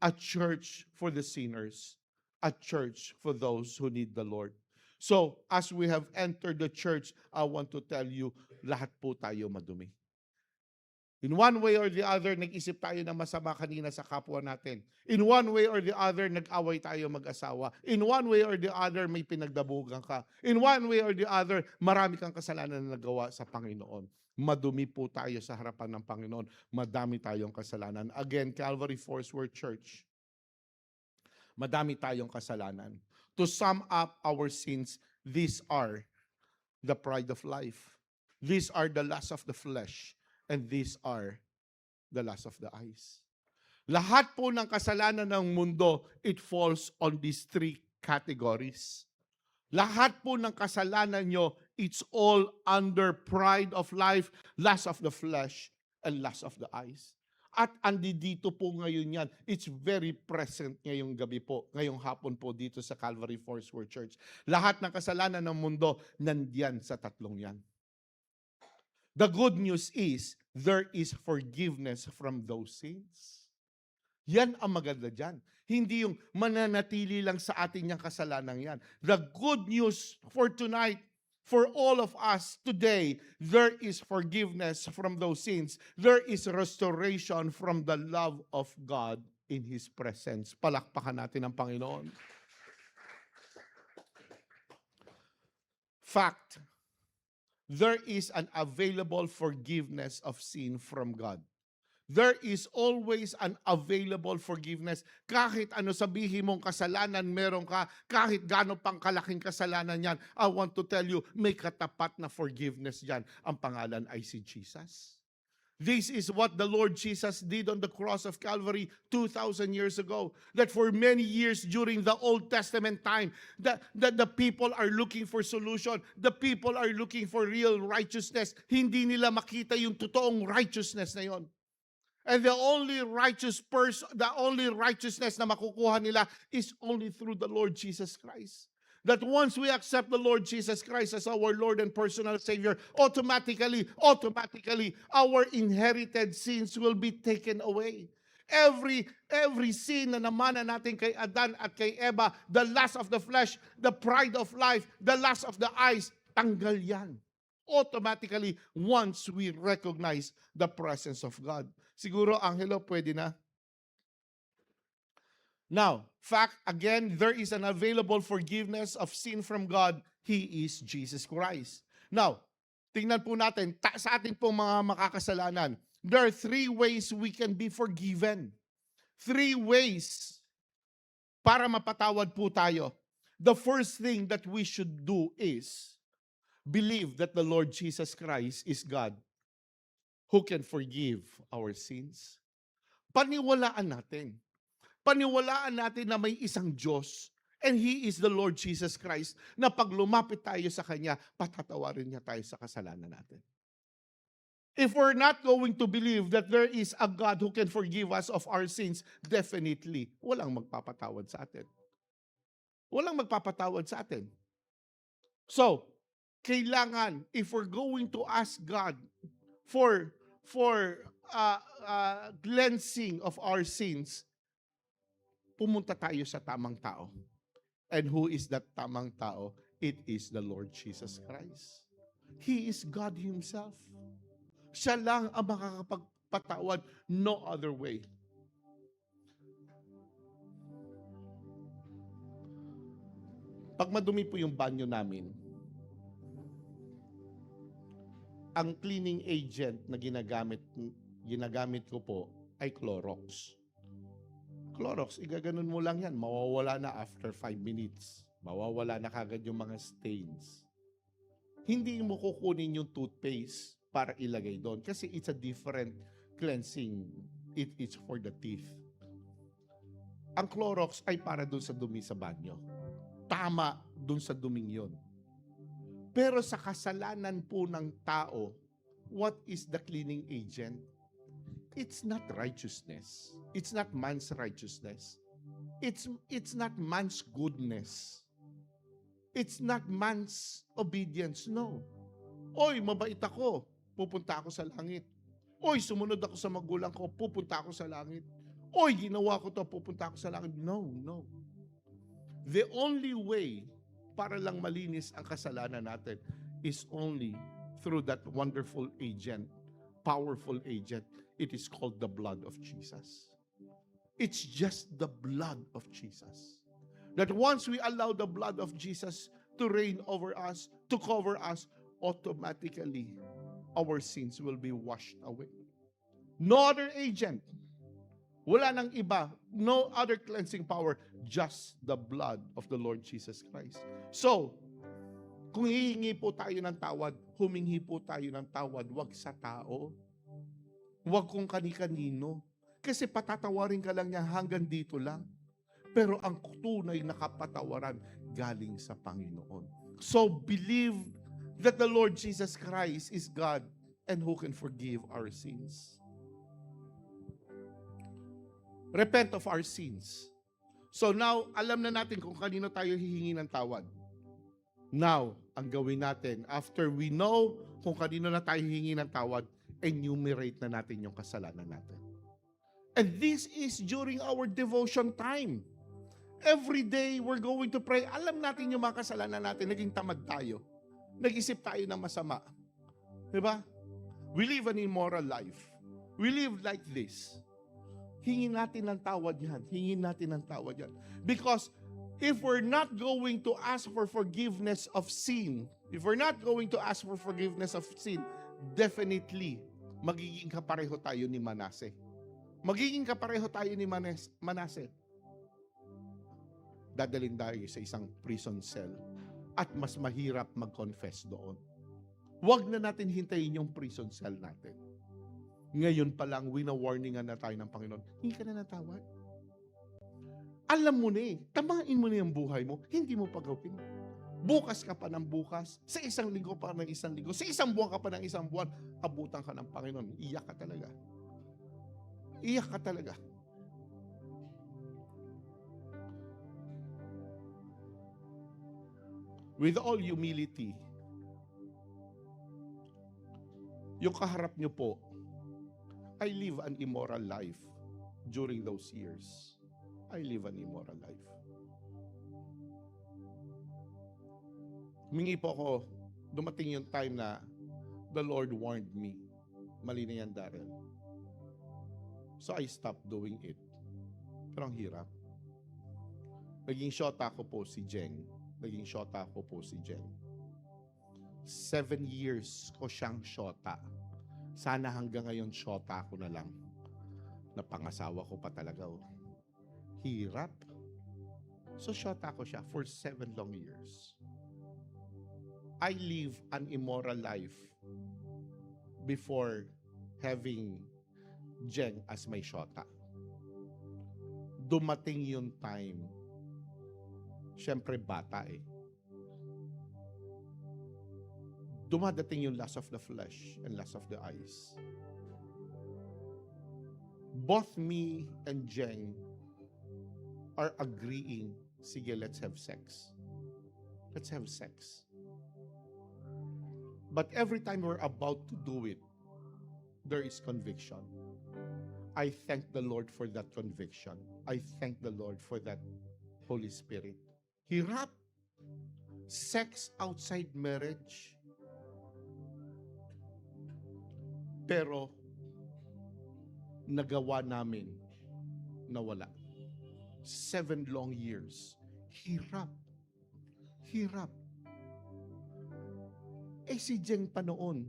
a church for the sinners, a church for those who need the Lord. So, as we have entered the church, I want to tell you, lahat po tayo madumi. In one way or the other, nag-isip tayo na masama kanina sa kapwa natin. In one way or the other, nag-away tayo mag-asawa. In one way or the other, may pinagdabugan ka. In one way or the other, marami kang kasalanan na nagawa sa Panginoon. Madumi po tayo sa harapan ng Panginoon. Madami tayong kasalanan. Again, Calvary Foursquare Church, madami tayong kasalanan. To sum up our sins, these are the pride of life. These are the lust of the flesh. And these are the lust of the eyes. Lahat po ng kasalanan ng mundo, it falls on these three categories. Lahat po ng kasalanan nyo, it's all under pride of life, lust of the flesh, and lust of the eyes. At andito po ngayon yan. It's very present ngayong gabi po, ngayong hapon po dito sa Calvary Foursquare Church. Lahat ng kasalanan ng mundo, nandiyan sa tatlong yan. The good news is, there is forgiveness from those sins. Yan ang maganda dyan. Hindi yung mananatili lang sa atin yung kasalanan yan. The good news for tonight, for all of us today, there is forgiveness from those sins. There is restoration from the love of God in His presence. Palakpakan natin ang Panginoon. Fact, there is an available forgiveness of sin from God. There is always an available forgiveness. Kahit ano sabihin mong kasalanan meron ka, kahit gaano pang kalaking kasalanan yan, I want to tell you, may katapat na forgiveness yan. Ang pangalan ay si Jesus. This is what the Lord Jesus did on the cross of Calvary 2,000 years ago. That for many years during the Old Testament time, the people are looking for solution. The people are looking for real righteousness. Hindi nila makita yung totoong righteousness na yon. And the only righteousness na makukuha nila is only through the Lord Jesus Christ. That once we accept the Lord Jesus Christ as our Lord and personal Savior, automatically, our inherited sins will be taken away. Every sin na namana natin kay Adan at kay Eva, the lust of the flesh, the pride of life, the lust of the eyes, tanggal yan. Automatically, once we recognize the presence of God. Siguro, Angelo, pwede na? Now, fact, again, there is an available forgiveness of sin from God. He is Jesus Christ. Now, tingnan po natin, sa ating pong mga makakasalanan, there are 3 ways we can be forgiven. 3 ways para mapatawad po tayo. The first thing that we should do is believe that the Lord Jesus Christ is God who can forgive our sins. Paniwalaan natin. Paniwalaan natin na may isang Diyos and He is the Lord Jesus Christ na pag lumapit tayo sa Kanya, patatawarin niya tayo sa kasalanan natin. If we're not going to believe that there is a God who can forgive us of our sins, definitely, walang magpapatawad sa atin. Walang magpapatawad sa atin. So, kailangan, if we're going to ask God for cleansing of our sins, pumunta tayo sa tamang tao. And who is that tamang tao? It is the Lord Jesus Christ. He is God Himself. Siya lang ang makakapagpatawad, no other way. Pag madumi po yung banyo namin, ang cleaning agent na ginagamit ko po ay Clorox. Clorox, igaganon mo lang yan, mawawala na after 5 minutes. Mawawala na kagad yung mga stains. Hindi mo kukunin yung toothpaste para ilagay doon kasi it's a different cleansing. It's for the teeth. Ang Clorox ay para doon sa dumi sa banyo. Tama doon sa duming yon. Pero sa kasalanan po ng tao, what is the cleaning agent? It's not righteousness. It's not man's righteousness. It's not man's goodness. It's not man's obedience. No. Oy, mabait ako. Pupunta ako sa langit. Oy, sumunod ako sa magulang ko. Pupunta ako sa langit. Oy, ginawa ko to. Pupunta ako sa langit. No, no. The only way para lang malinis ang kasalanan natin is only through that wonderful agent, powerful agent. It is called the blood of Jesus. It's just the blood of Jesus. That once we allow the blood of Jesus to reign over us, to cover us, automatically our sins will be washed away. No other agent. Wala nang iba. No other cleansing power. Just the blood of the Lord Jesus Christ. So, kung hihingi po tayo ng tawad, humingi po tayo ng tawad, wag sa tao. Wag kung kani-kanino. Kasi patatawarin ka lang niya hanggang dito lang. Pero ang tunay na kapatawaran galing sa Panginoon. So believe that the Lord Jesus Christ is God and who can forgive our sins. Repent of our sins. So now, alam na natin kung kanino tayo hihingi ng tawad. Now, ang gawin natin, after we know kung kanino na tayo hihingi ng tawad, enumerate na natin yung kasalanan natin. And this is during our devotion time. Every day, we're going to pray. Alam natin yung mga kasalanan natin. Naging tamad tayo. Nag-isip tayo ng masama. Diba? We live an immoral life. We live like this. Hingin natin ng tawad yan. Hingin natin ng tawad yan. Because if we're not going to ask for forgiveness of sin, definitely, magiging kapareho tayo ni Manase. Magiging kapareho tayo ni Manase. Dadalhin tayo sa isang prison cell at mas mahirap mag-confess doon. Huwag na natin hintayin yung prison cell natin. Ngayon pa lang, wina-warningan na tayo ng Panginoon. Hindi ka na natawad. Alam mo na tamain mo na yung buhay mo, hindi mo pa gawin. Bukas ka pa ng bukas, sa isang linggo pa ng isang linggo, sa isang buwan ka pa ng isang buwan, abutan ka ng Panginoon. Iyak ka talaga. Iyak ka talaga. With all humility, yung kaharap nyo po, I live an immoral life during those years. I live an immoral life. Humingi po ako, dumating yung time na the Lord warned me. Mali na yan, Darrell. So I stopped doing it. Pero ang hirap. Naging shota ko po si Jeng. 7 years ko siyang shota. Sana hanggang ngayon shota ko na lang. Napangasawa ko pa talaga. Hirap. So shota ko siya for 7 long years. I live an immoral life before having Jeng as my shota. Dumating yung time. Siyempre bata Dumadating yung lust of the flesh and lust of the eyes. Both me and Jeng are agreeing, sige, let's have sex. Let's have sex. But every time we're about to do it, there is conviction. I thank the Lord for that conviction. I thank the Lord for that Holy Spirit. Hirap. Sex outside marriage. Pero, nagawa namin na wala. 7 long years. Hirap. Hirap. Si Jeng pa noon,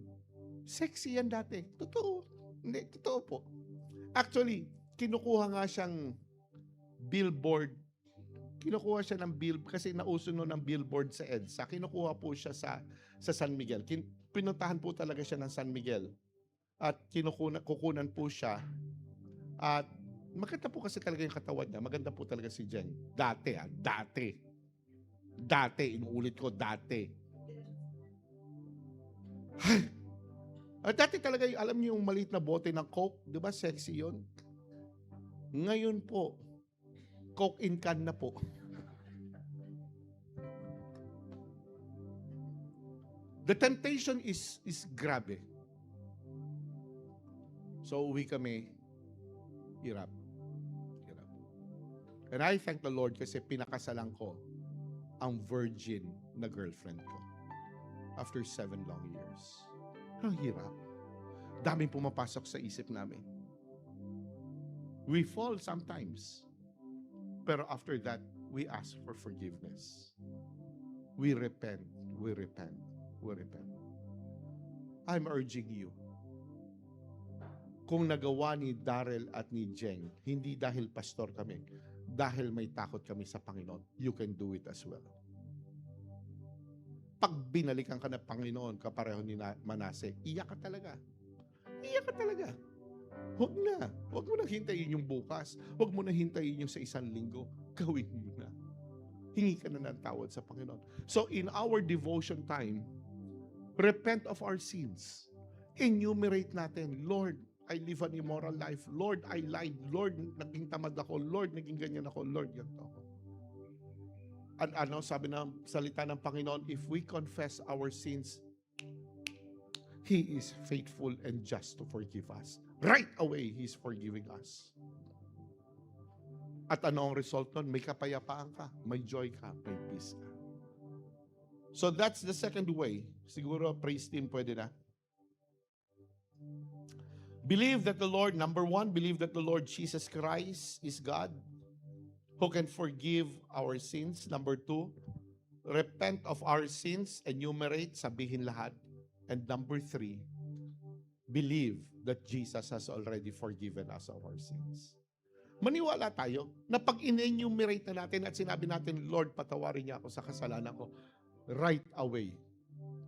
sexy yan dati. Totoo. Hindi, totoo po. Actually, kinukuha nga siyang billboard. Kinukuha siya ng billboard kasi nauso noon ng billboard sa EDSA. Kinukuha po siya sa San Miguel. Pinuntahan po talaga siya ng San Miguel. At kukunan po siya. At maganda po kasi talaga yung katawan niya. Maganda po talaga si Jeng. Dati. Dati, inuulit ko, dati. At dati talaga, alam niyo yung maliit na bote ng Coke, di ba sexy yun? Ngayon po, Coke in can na po. The temptation is grabe. So uwi kami, hirap. And I thank the Lord kasi pinakasalan ko ang virgin na girlfriend ko. After 7 long years. Ang hirap. Daming pumapasok sa isip namin. We fall sometimes. Pero after that, we ask for forgiveness. We repent. I'm urging you. Kung nagawa ni Darrell at ni Jeng, hindi dahil pastor kami, dahil may takot kami sa Panginoon, you can do it as well. Pag binalikan ka ng Panginoon, kapareho ni Manase, iyak ka talaga. Huwag mo nang hintayin yung bukas. Huwag mo nang hintayin yung sa 1 linggo. Gawin mo na. Hingi ka na ng tawad sa Panginoon. So in our devotion time, repent of our sins. Enumerate natin, Lord, I live an immoral life. Lord, I lied. Lord, naging tamad ako. Lord, naging ganyan ako. Lord, ganito ako. At sabi ng salita ng Panginoon, if we confess our sins, He is faithful and just to forgive us. Right away, He's forgiving us. At ano ang result nun? May kapayapaan ka, may joy ka, may peace ka. So that's the second way. Siguro praise team pwede na. Believe that the Lord, number 1, believe that the Lord Jesus Christ is God who can forgive our sins. Number 2, repent of our sins, enumerate, sabihin lahat. And number 3, believe that Jesus has already forgiven us of our sins. Maniwala tayo na pag in-enumerate na natin at sinabi natin, Lord, patawarin niya ako sa kasalanan ko, right away,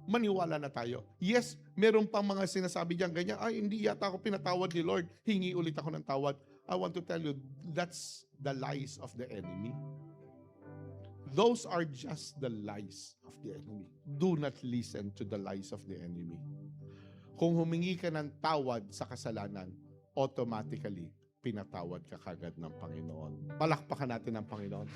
maniwala na tayo. Yes, meron pang mga sinasabi diyan ganyan, hindi yata ako pinatawad ni Lord, hingi ulit ako ng tawad. I want to tell you, that's the lies of the enemy. Those are just the lies of the enemy. Do not listen to the lies of the enemy. Kung humingi ka ng tawad sa kasalanan, automatically, pinatawad ka kagad ng Panginoon. Palakpakan natin ang Panginoon.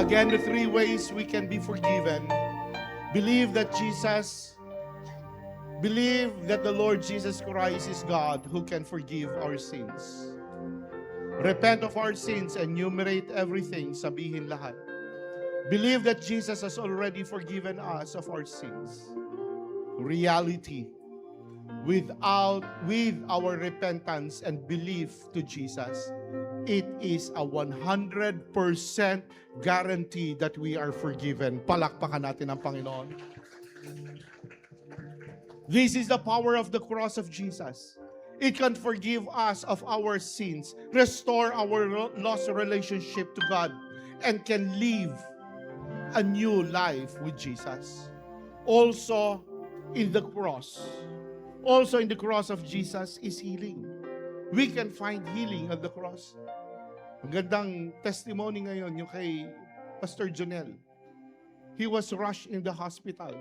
Again, the three ways we can be forgiven. Believe that the Lord Jesus Christ is God who can forgive our sins. Repent of our sins, enumerate everything, sabihin lahat. Believe that Jesus has already forgiven us of our sins. Reality, with our repentance and belief to Jesus, it is a 100% guarantee that we are forgiven. Palakpakan natin ang Panginoon. This is the power of the cross of Jesus. It can forgive us of our sins, restore our lost relationship to God, and can live a new life with Jesus. Also in the cross of Jesus is healing. We can find healing at the cross. Ang gandang testimony ngayon yung kay Pastor Jonel. He was rushed in the hospital.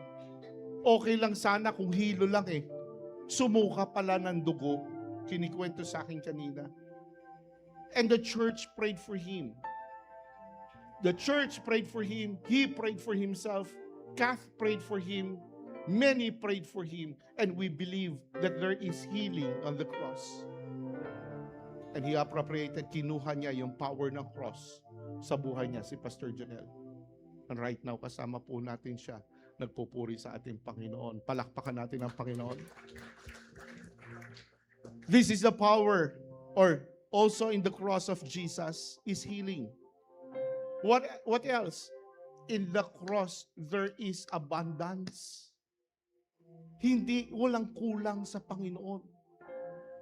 Okay lang sana kung hilo lang eh. Sumuka pala ng dugo. Kinikwento sa akin kanina. And the church prayed for him. The church prayed for him. He prayed for himself. Kath prayed for him. Many prayed for him. And we believe that there is healing on the cross. And he appropriated, kinuha niya yung power ng cross sa buhay niya, si Pastor Jonel. And right now, kasama po natin siya, nagpupuri sa ating Panginoon. Palakpakan natin ang Panginoon. This is the power, or also in the cross of Jesus, is healing. What else? In the cross, there is abundance. Walang kulang sa Panginoon.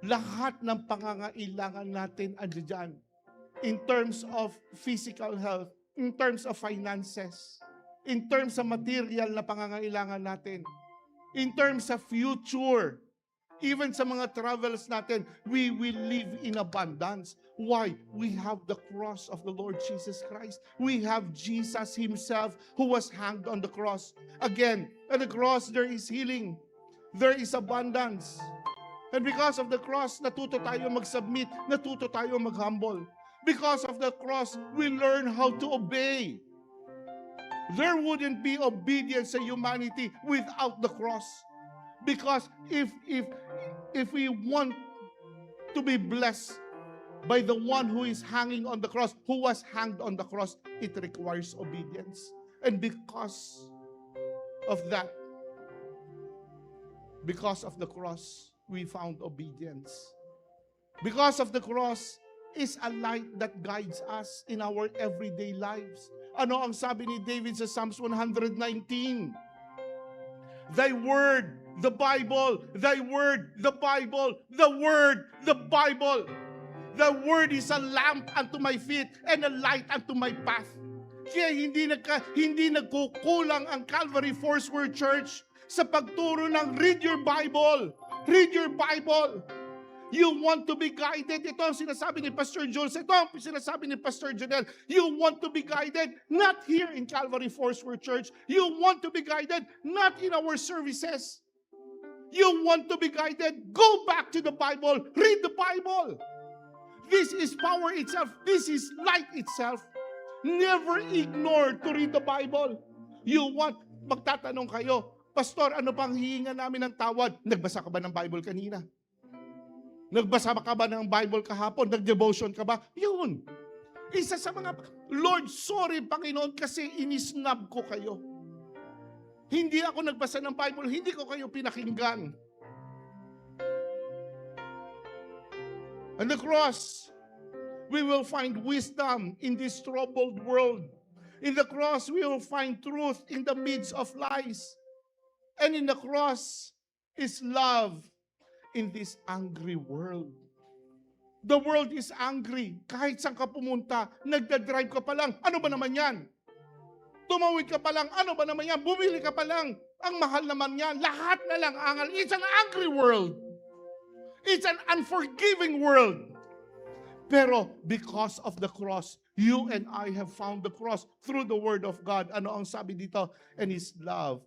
Lahat ng pangangailangan natin andyan. In terms of physical health, in terms of finances, in terms of material na pangangailangan natin, in terms of future, even sa mga travels natin, we will live in abundance. Why? We have the cross of the Lord Jesus Christ. We have Jesus Himself who was hanged on the cross. Again, at the cross there is healing. There is abundance. And because of the cross, natuto tayo mag-submit, natuto tayo mag-humble. Because of the cross, we learn how to obey. There wouldn't be obedience sa humanity without the cross. Because if we want to be blessed by the one who is hanging on the cross, who was hanged on the cross, it requires obedience. And because of that, because of the cross, we found obedience. Because of the cross is a light that guides us in our everyday lives. Ano ang sabi ni David sa Psalms 119? Thy word, the Bible, thy word, the Bible, the word, the Bible. The word is a lamp unto my feet and a light unto my path. Kaya hindi nagkukulang ang Calvary Foursquare Church sa pagturo ng read your Bible. Read your Bible. You want to be guided. Ito ang sinasabi ni Pastor Jules. Ito ang sinasabi ni Pastor Jonel. You want to be guided not here in Calvary Foursquare Church. You want to be guided not in our services. You want to be guided. Go back to the Bible. Read the Bible. This is power itself. This is light itself. Never ignore to read the Bible. You want, magtatanong kayo, Pastor, ano pang hihinga namin ng tawad? Nagbasa ka ba ng Bible kanina? Nagbasa ka ba ng Bible kahapon? Nag-devotion ka ba? Yun. Isa sa mga, Lord, sorry Panginoon kasi inisnab ko kayo. Hindi ako nagbasa ng Bible, hindi ko kayo pinakinggan. On the cross, we will find wisdom in this troubled world. In the cross, we will find truth in the midst of lies. And in the cross is love in this angry world. The world is angry. Kahit saan ka pumunta, nagdadrive ka pa lang, ano ba naman yan? Tumawid ka pa lang, ano ba naman yan? Bumili ka pa lang, ang mahal naman yan. Lahat na lang angal. It's an angry world. It's an unforgiving world. Pero because of the cross, you and I have found the cross through the Word of God. Ano ang sabi dito? And His love.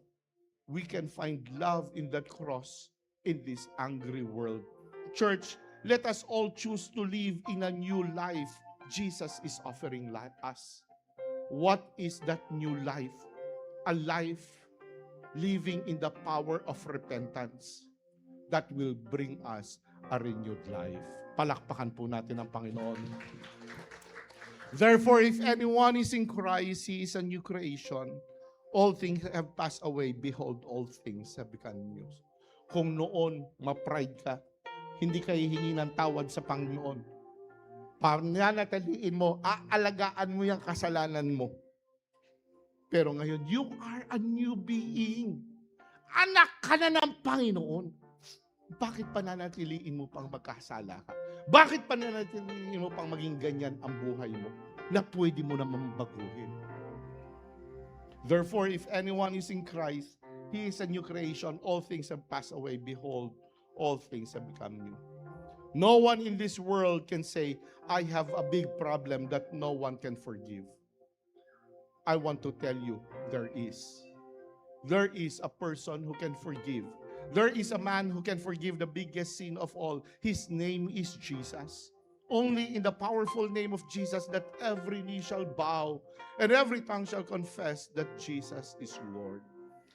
We can find love in that cross in this angry world. Church, let us all choose to live in a new life Jesus is offering us. What is that new life? A life living in the power of repentance that will bring us a renewed life. Palakpakan po natin ang Panginoon. Therefore, if anyone is in Christ, he is a new creation. All things have passed away. Behold, all things have become new. Kung noon, ma-pride ka, hindi ka hihingi ng tawad sa Panginoon. Pananatiliin mo, aalagaan mo yung kasalanan mo. Pero ngayon, you are a new being. Anak ka na ng Panginoon. Bakit pananatiliin mo pang magkasala ka? Bakit pananatiliin mo pang maging ganyan ang buhay mo na pwede mo naman baguhin? Therefore, if anyone is in Christ, he is a new creation. All things have passed away. Behold, all things have become new. No one in this world can say, I have a big problem that no one can forgive. I want to tell you, there is. There is a person who can forgive. There is a man who can forgive the biggest sin of all. His name is Jesus. Only in the powerful name of Jesus that every knee shall bow and every tongue shall confess that Jesus is Lord.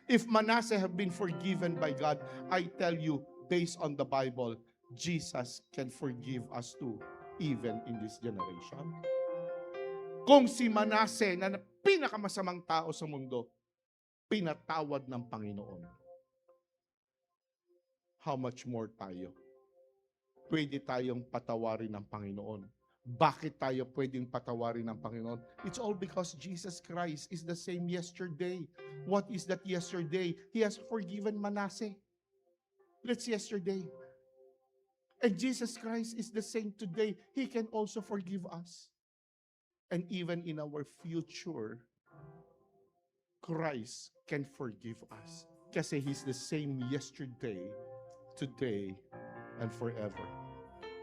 If Manasseh have been forgiven by God, I tell you, based on the Bible, Jesus can forgive us too, even in this generation. Kung si Manasseh na pinakamasamang tao sa mundo, pinatawad ng Panginoon, how much more tayo? Pwede tayong patawarin ng Panginoon. Bakit tayo pwedeng patawarin ng Panginoon? It's all because Jesus Christ is the same yesterday. What is that yesterday? He has forgiven Manasseh. That's yesterday. And Jesus Christ is the same today. He can also forgive us. And even in our future, Christ can forgive us. Kasi He's the same yesterday, today, and forever.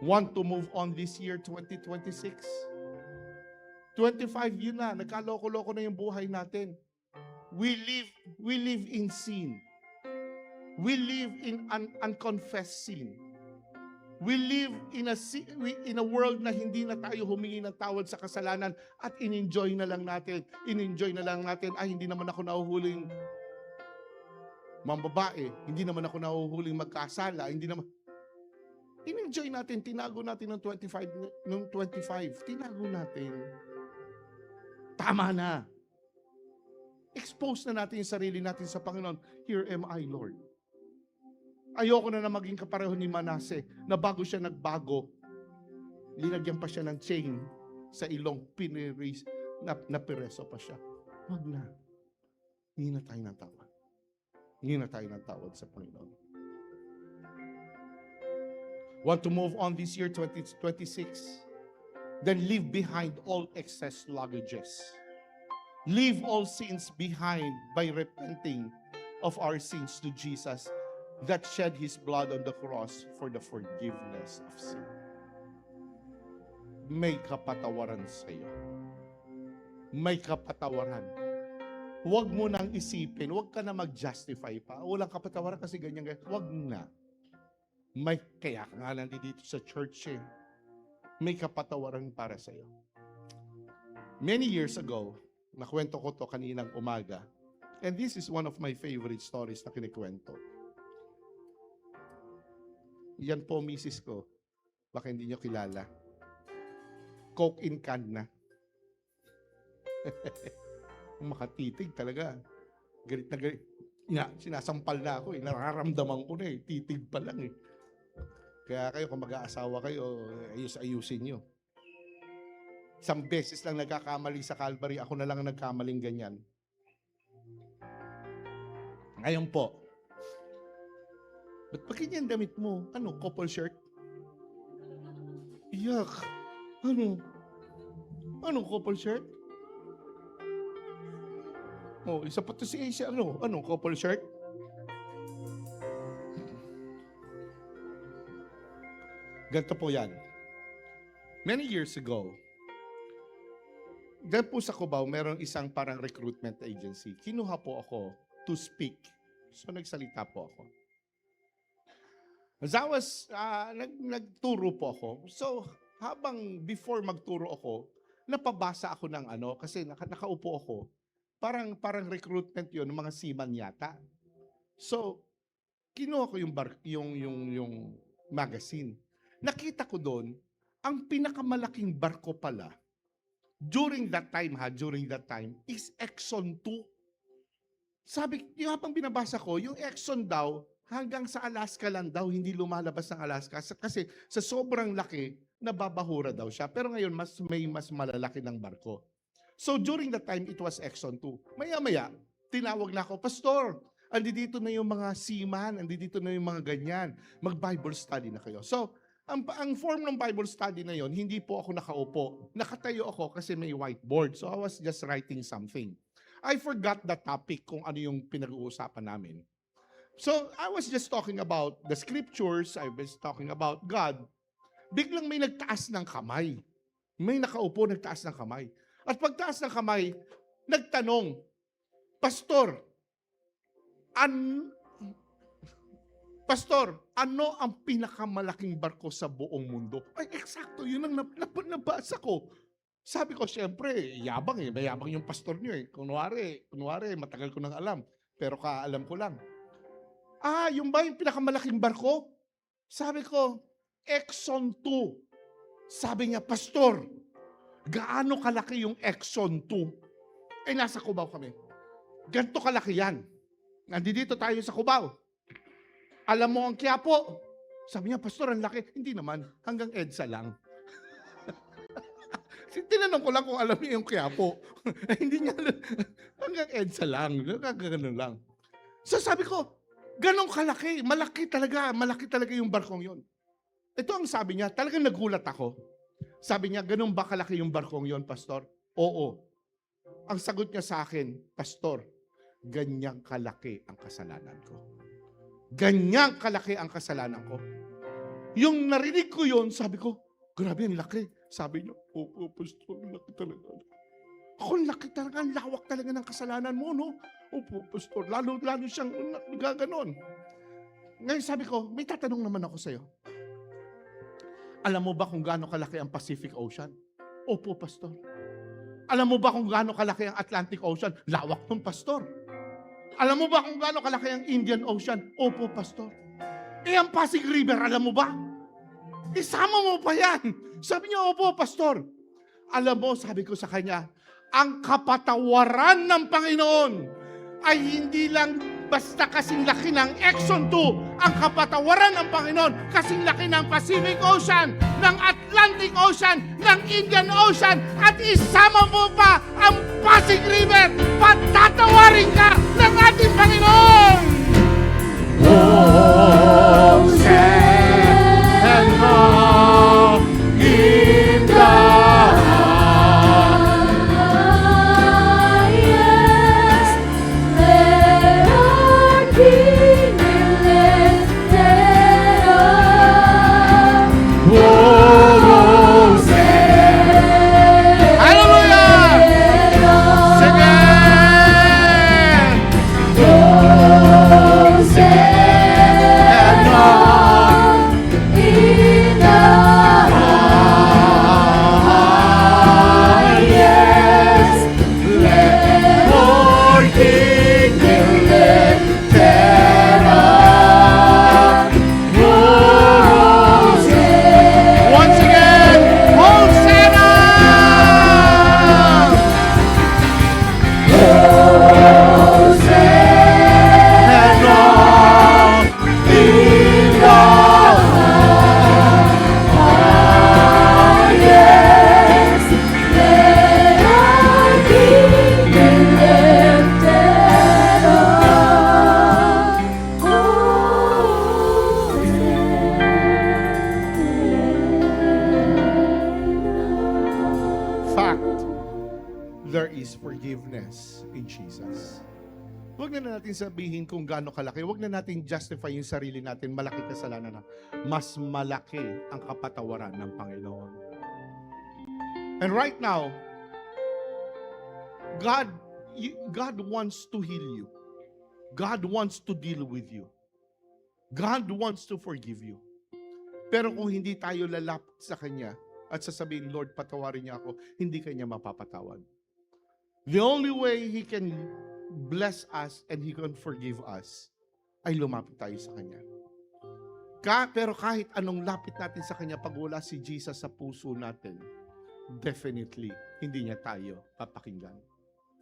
Want to move on this year, 2026? 25 yun na, nagkaloko-loko na yung buhay natin. We live in sin. We live in unconfessed sin. We live in a world na hindi na tayo humingi ng tawad sa kasalanan at in-enjoy na lang natin. Ay, hindi naman ako nahuhuling mambabae, hindi naman ako nahuhuling magkasala, in-enjoy natin, tinago natin ng 25, tinago natin. Tama na. Expose na natin yung sarili natin sa Panginoon. Here am I, Lord. Ayoko na maging kapareho ni Manasseh na bago siya nagbago, linagyan pa siya ng chain sa ilong, napireso pa siya. Wag na. Hindi na tayo ng tawad. Hindi na tayo ng tawad sa Panginoon. Want to move on this year, 2026? Then leave behind all excess luggages. Leave all sins behind by repenting of our sins to Jesus that shed His blood on the cross for the forgiveness of sin. May kapatawaran sa iyo. May kapatawaran. Huwag mo nang isipin, huwag ka na mag-justify pa. Walang kapatawaran kasi ganyan. Huwag na. Kaya ka nga nandito sa church eh. May kapatawaran para sa iyo. Many years ago, nakwento ko to kaninang umaga. And this is one of my favorite stories na kinikwento. Yan po, misis ko. Baka hindi nyo kilala. Coke in can na. Makatitig talaga. Galit na galit. Sinasampal na ako eh. Nararamdaman ko na eh. Titig pa lang eh. Kaya kayo, kung mag-aasawa kayo, ayus-ayusin nyo. Isang beses lang nagkakamali sa Calvary, ako na lang nagkamaling ganyan. Ngayon po, ba't pa ganyan damit mo? Ano, couple shirt? Iyak. Ano couple shirt? Oh, isa pa to si Asia. Ano, couple shirt? Ganito po yan. Many years ago, dahil po sa Cubao, merong isang parang recruitment agency. Kinuha po ako to speak. So, nagsalita po ako. As I was, nagturo po ako. So, before magturo ako, napabasa ako ng kasi nakaupo ako. Parang recruitment 'yon ng mga seaman yata. So, kinuha ko yung magazine. Nakita ko doon, ang pinakamalaking barko pala, during that time, is Exxon 2. Sabi, yung habang binabasa ko, yung Exxon daw, hanggang sa Alaska lang daw, hindi lumalabas ng Alaska. Kasi sa sobrang laki, nababahura daw siya. Pero ngayon, may mas malalaki ng barko. So during that time, it was Exxon 2. Maya-maya, tinawag na ako, Pastor, andito na yung mga seaman, andito na yung mga ganyan. Mag-Bible study na kayo. So, ang form ng Bible study na yon, hindi po ako nakaupo. Nakatayo ako kasi may whiteboard. So I was just writing something. I forgot the topic kung ano yung pinag-uusapan namin. So I was just talking about the scriptures. I was talking about God. Biglang may nagtaas ng kamay. May nakaupo, nagtaas ng kamay. At pagtaas ng kamay, nagtanong, Pastor, ano ang pinakamalaking barko sa buong mundo? Ay, eksakto, yun ang nabasa ko. Sabi ko, syempre, yabang mayabang yung pastor niyo eh. Kunwari, matagal ko nang alam, pero kaalam ko lang. Yung ba yung pinakamalaking barko? Sabi ko, Exxon 2. Sabi niya, Pastor, gaano kalaki yung Exxon 2? Nasa Cubao kami. Ganito kalaki yan. Nandito tayo sa Cubao. Alam mo ang Quiapo? Sabi niya, Pastor, ang laki. Hindi naman, hanggang EDSA lang. Tinanong ko lang kung alam niya yung Quiapo. Hindi niya alam. Hanggang EDSA lang. Ganun lang. So sabi ko, ganun kalaki. Malaki talaga yung barkong yon. Ito ang sabi niya, talagang nagulat ako. Sabi niya, ganun ba kalaki yung barkong yon, Pastor? Oo. Ang sagot niya sa akin, Pastor, ganyang kalaki ang kasalanan ko. Ganyang kalaki ang kasalanan ko. Yung narinig ko yun, sabi ko, grabe, ang laki. Sabi niya, Pastor, ang laki talaga. Ako, ang laki talaga, ang lawak talaga ng kasalanan mo, no? Opo, Pastor, lalo siyang gaganon. Ngayon sabi ko, may tatanong naman ako sa'yo. Alam mo ba kung gaano kalaki ang Pacific Ocean? Opo, Pastor. Alam mo ba kung gaano kalaki ang Atlantic Ocean? Lawak ng Pastor. Alam mo ba kung gaano kalaki ang Indian Ocean? Opo, Pastor. Ang Pasig River, alam mo ba? Isama mo pa yan. Sabi niya, opo, Pastor. Alam mo, sabi ko sa kanya, ang kapatawaran ng Panginoon ay hindi lang basta kasing laki ng Exxon 2. Ang kapatawaran ng Panginoon kasing laki ng Pacific Ocean, ng Atlantic Ocean, ng Indian Ocean, at isama mo pa ang Pasig River. Patatawarin ka ng ating Panginoon. Huwag na natin sabihin kung gaano kalaki. Huwag na natin justify yung sarili natin. Malaki kasalanan na. Mas malaki ang kapatawaran ng Panginoon. And right now, God wants to heal you. God wants to deal with you. God wants to forgive you. Pero kung hindi tayo lalapit sa Kanya, at sasabihin, Lord, patawarin niya ako, hindi kanya mapapatawad. The only way He can bless us and He can forgive us ay lumapit tayo sa Kanya. Pero kahit anong lapit natin sa Kanya, pag wala si Jesus sa puso natin, definitely, hindi niya tayo papakinggan.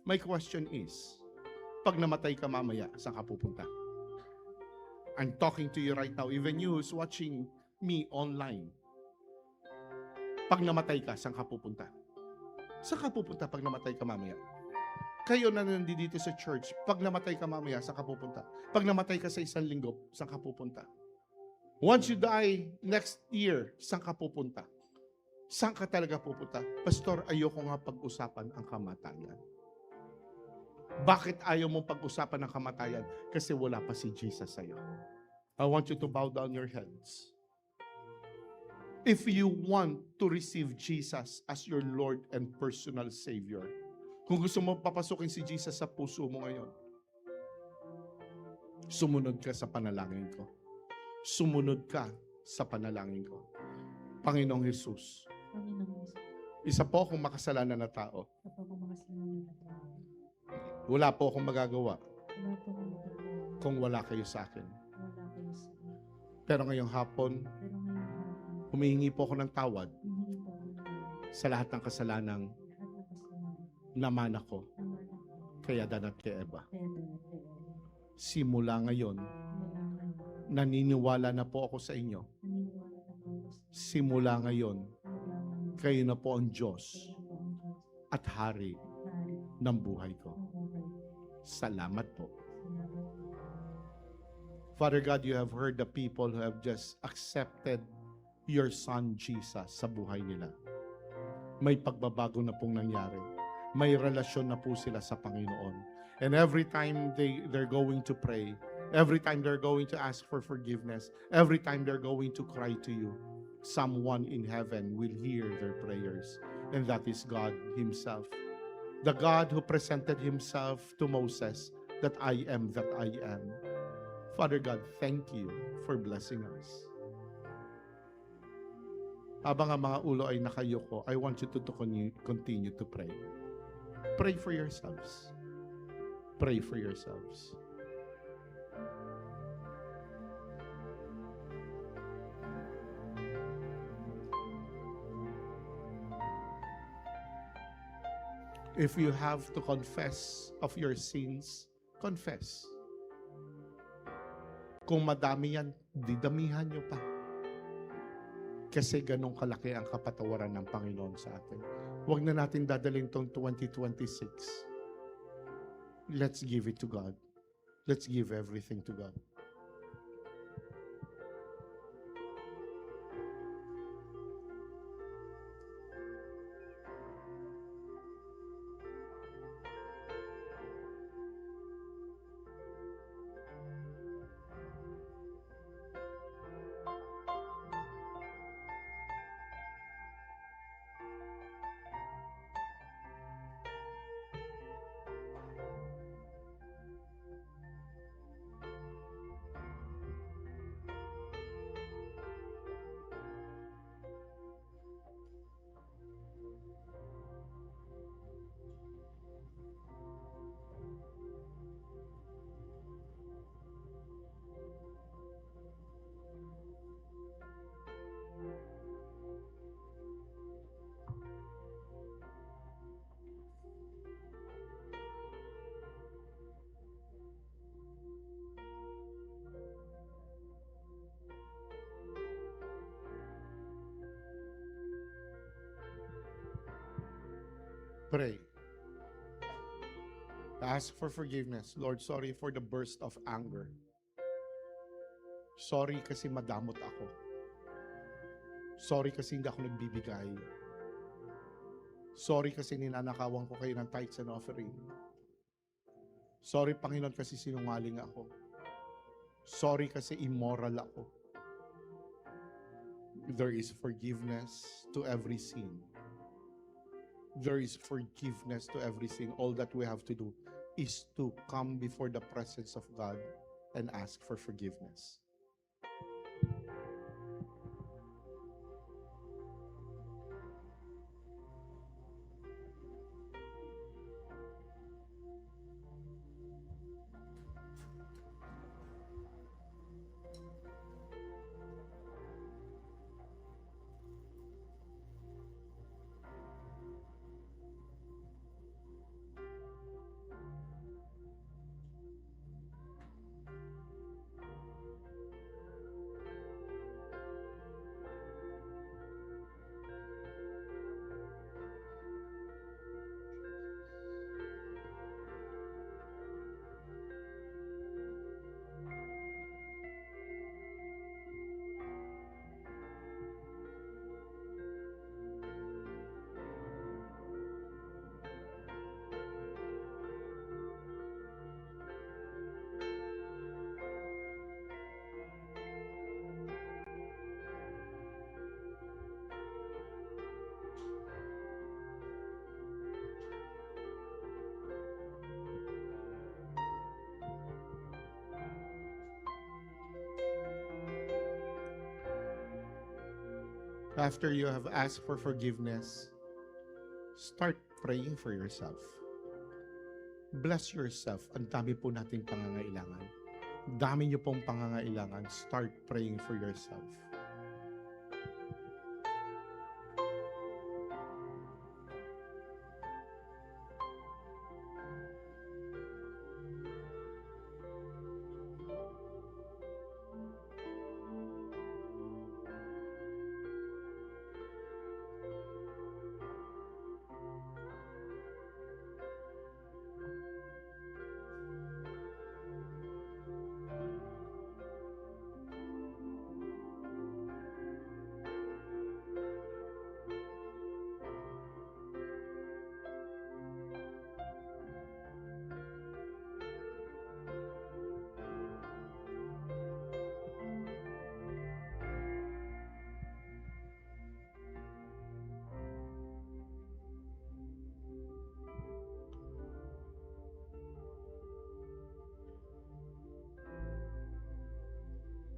My question is, pag namatay ka mamaya, saan ka pupunta? I'm talking to you right now, even you who's watching me online. Pag namatay ka, saan ka pupunta? Saan ka pupunta pag namatay ka mamaya? Kayo na nandito sa church, pag namatay ka mamaya, saan ka pupunta? Pag namatay ka sa isang linggo, saan ka pupunta? Once you die next year, saan ka pupunta? Saan ka talaga pupunta? Pastor, ayoko nga pag-usapan ang kamatayan. Bakit ayaw mong pag-usapan ang kamatayan? Kasi wala pa si Jesus sa'yo. I want you to bow down your heads. If you want to receive Jesus as your Lord and personal Savior, kung gusto mo papasukin si Jesus sa puso mo ngayon, sumunod ka sa panalangin ko. Sumunod ka sa panalangin ko. Panginoong Jesus, isa po akong makasalanan na tao. Wala po akong magagawa kung wala kayo sa akin. Pero ngayong hapon, humihingi po ako ng tawad sa lahat ng kasalanang naman ako kay Adan at kay Eva. Simula ngayon, naniniwala na po ako sa inyo. Simula ngayon, kayo na po ang Diyos at Hari ng buhay ko. Salamat po. Father God, you have heard the people who have just accepted your Son Jesus sa buhay nila. May pagbabago na pong nangyari. May relasyon na po sila sa Panginoon. And every time they're going to pray, every time they're going to ask for forgiveness, every time they're going to cry to you, someone in heaven will hear their prayers. And that is God Himself. The God who presented Himself to Moses, that I am that I am. Father God, thank you for blessing us. Habang ang mga ulo ay nakayuko, I want you to continue to pray. Pray for yourselves. Pray for yourselves. If you have to confess of your sins, confess. Kung madami yan, didamihan nyo pa. Kasi ganong kalaki ang kapatawaran ng Panginoon sa atin. Huwag na natin dadalhin tong 2026. Let's give it to God. Let's give everything to God. Pray. Ask for forgiveness. Lord, sorry for the burst of anger. Sorry kasi madamot ako. Sorry kasi hindi ako nagbibigay. Sorry kasi ninanakawan ko kayo ng tithes and offering. Sorry, Panginoon, kasi sinungaling ako. Sorry kasi immoral ako. There is forgiveness to every sin. There is forgiveness to every sin. All that we have to do is to come before the presence of God and ask for forgiveness. After you have asked for forgiveness, start praying for yourself. Bless yourself. Ang dami po nating pangangailangan. Dami niyo pong pangangailangan. Start praying for yourself.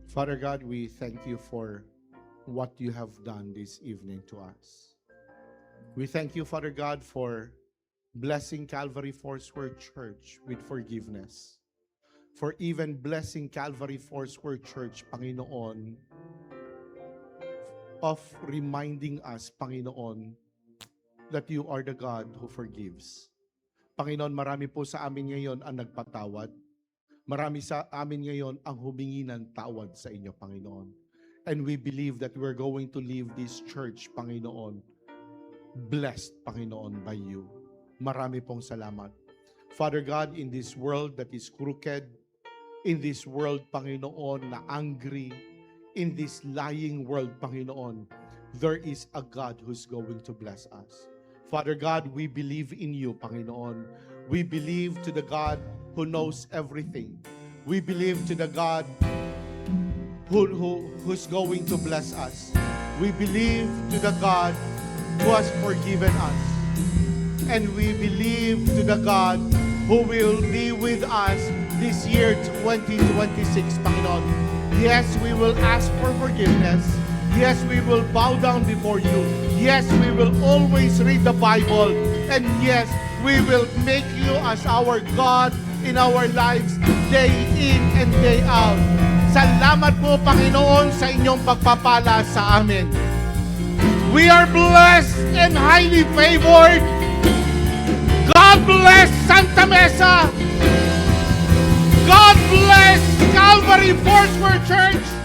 Father God, we thank you for what you have done this evening to us. We thank you, Father God, for blessing Calvary Foursquare Church with forgiveness. For even blessing Calvary Foursquare Church, Panginoon, of reminding us, Panginoon, that you are the God who forgives. Panginoon, marami po sa amin ngayon ang nagpatawad. Marami sa amin ngayon ang humingi ng tawad sa inyo, Panginoon. And we believe that we're going to leave this church, Panginoon, blessed, Panginoon, by you. Marami pong salamat. Father God, in this world that is crooked, in this world, Panginoon, na angry, in this lying world, Panginoon, there is a God who's going to bless us. Father God, we believe in you, Panginoon. We believe to the God who knows everything. We believe to the God who's going to bless us. We believe to the God who has forgiven us. And we believe to the God who will be with us this year 2026, Panginoon. Yes, we will ask for forgiveness. Yes, we will bow down before you. Yes, we will always read the Bible. And yes, we will make you as our God in our lives day in and day out. Salamat po, Panginoon, sa inyong pagpapala sa amin. We are blessed and highly favored. God bless Santa Mesa. God bless Calvary Foursquare Church.